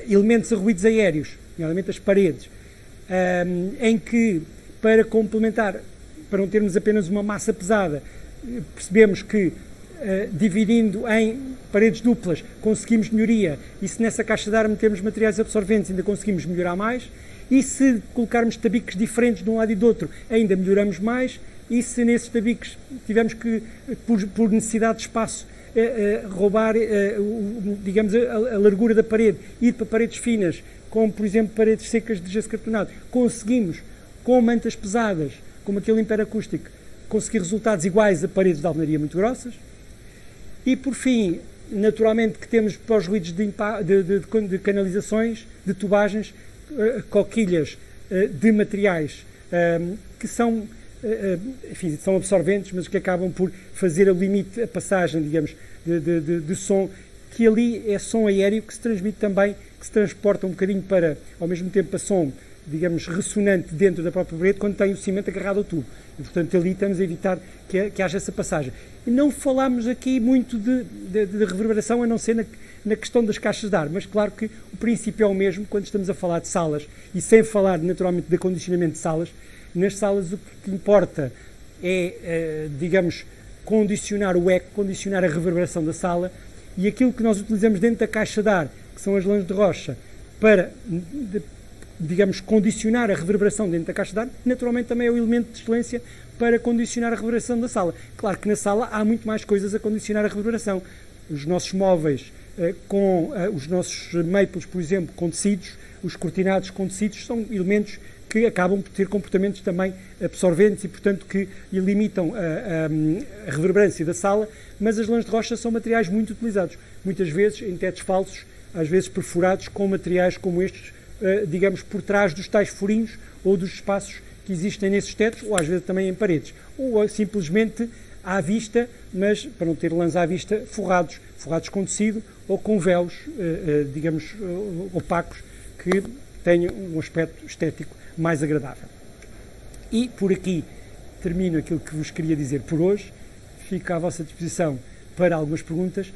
elementos a ruídos aéreos, nomeadamente as paredes, em que, para complementar, para não termos apenas uma massa pesada, percebemos que, dividindo em paredes duplas, conseguimos melhoria, e se nessa caixa de ar metermos materiais absorventes ainda conseguimos melhorar mais, e se colocarmos tabiques diferentes de um lado e do outro ainda melhoramos mais, e se nesses tabiques tivermos que, por necessidade de espaço, roubar, digamos, a largura da parede, ir para paredes finas, como por exemplo paredes secas de gesso cartonado, conseguimos, com mantas pesadas, como aquele imperacústico, conseguir resultados iguais a paredes de alvenaria muito grossas. E por fim, naturalmente que temos para os ruídos de canalizações, de tubagens, coquilhas de materiais que são, enfim, são absorventes, mas que acabam por fazer ao limite a passagem, digamos, de som, que ali é som aéreo que se transmite também, que se transporta um bocadinho para, ao mesmo tempo, para som, digamos, ressonante dentro da própria parede, quando tem o cimento agarrado ao tubo. E, portanto, ali estamos a evitar que haja essa passagem. E não falámos aqui muito de reverberação, a não ser na questão das caixas de ar, mas claro que o princípio é o mesmo quando estamos a falar de salas, e sem falar, naturalmente, de acondicionamento de salas. Nas salas o que importa é, digamos, condicionar o eco, condicionar a reverberação da sala, e aquilo que nós utilizamos dentro da caixa de ar, que são as lãs de rocha, para, digamos, condicionar a reverberação dentro da caixa de ar, naturalmente também é o elemento de excelência para condicionar a reverberação da sala. Claro que na sala há muito mais coisas a condicionar a reverberação. Os nossos móveis com os nossos maples, por exemplo, com tecidos, os cortinados com tecidos, são elementos que acabam por ter comportamentos também absorventes e, portanto, que limitam a reverberância da sala, mas as lãs de rocha são materiais muito utilizados, muitas vezes em tetos falsos, às vezes perfurados com materiais como estes, digamos, por trás dos tais furinhos ou dos espaços que existem nesses tetos, ou às vezes também em paredes, ou simplesmente à vista, mas para não ter lãs à vista, forrados com tecido ou com véus, digamos, opacos, que tenham um aspecto estético mais agradável. E por aqui termino aquilo que vos queria dizer por hoje. Fico à vossa disposição para algumas perguntas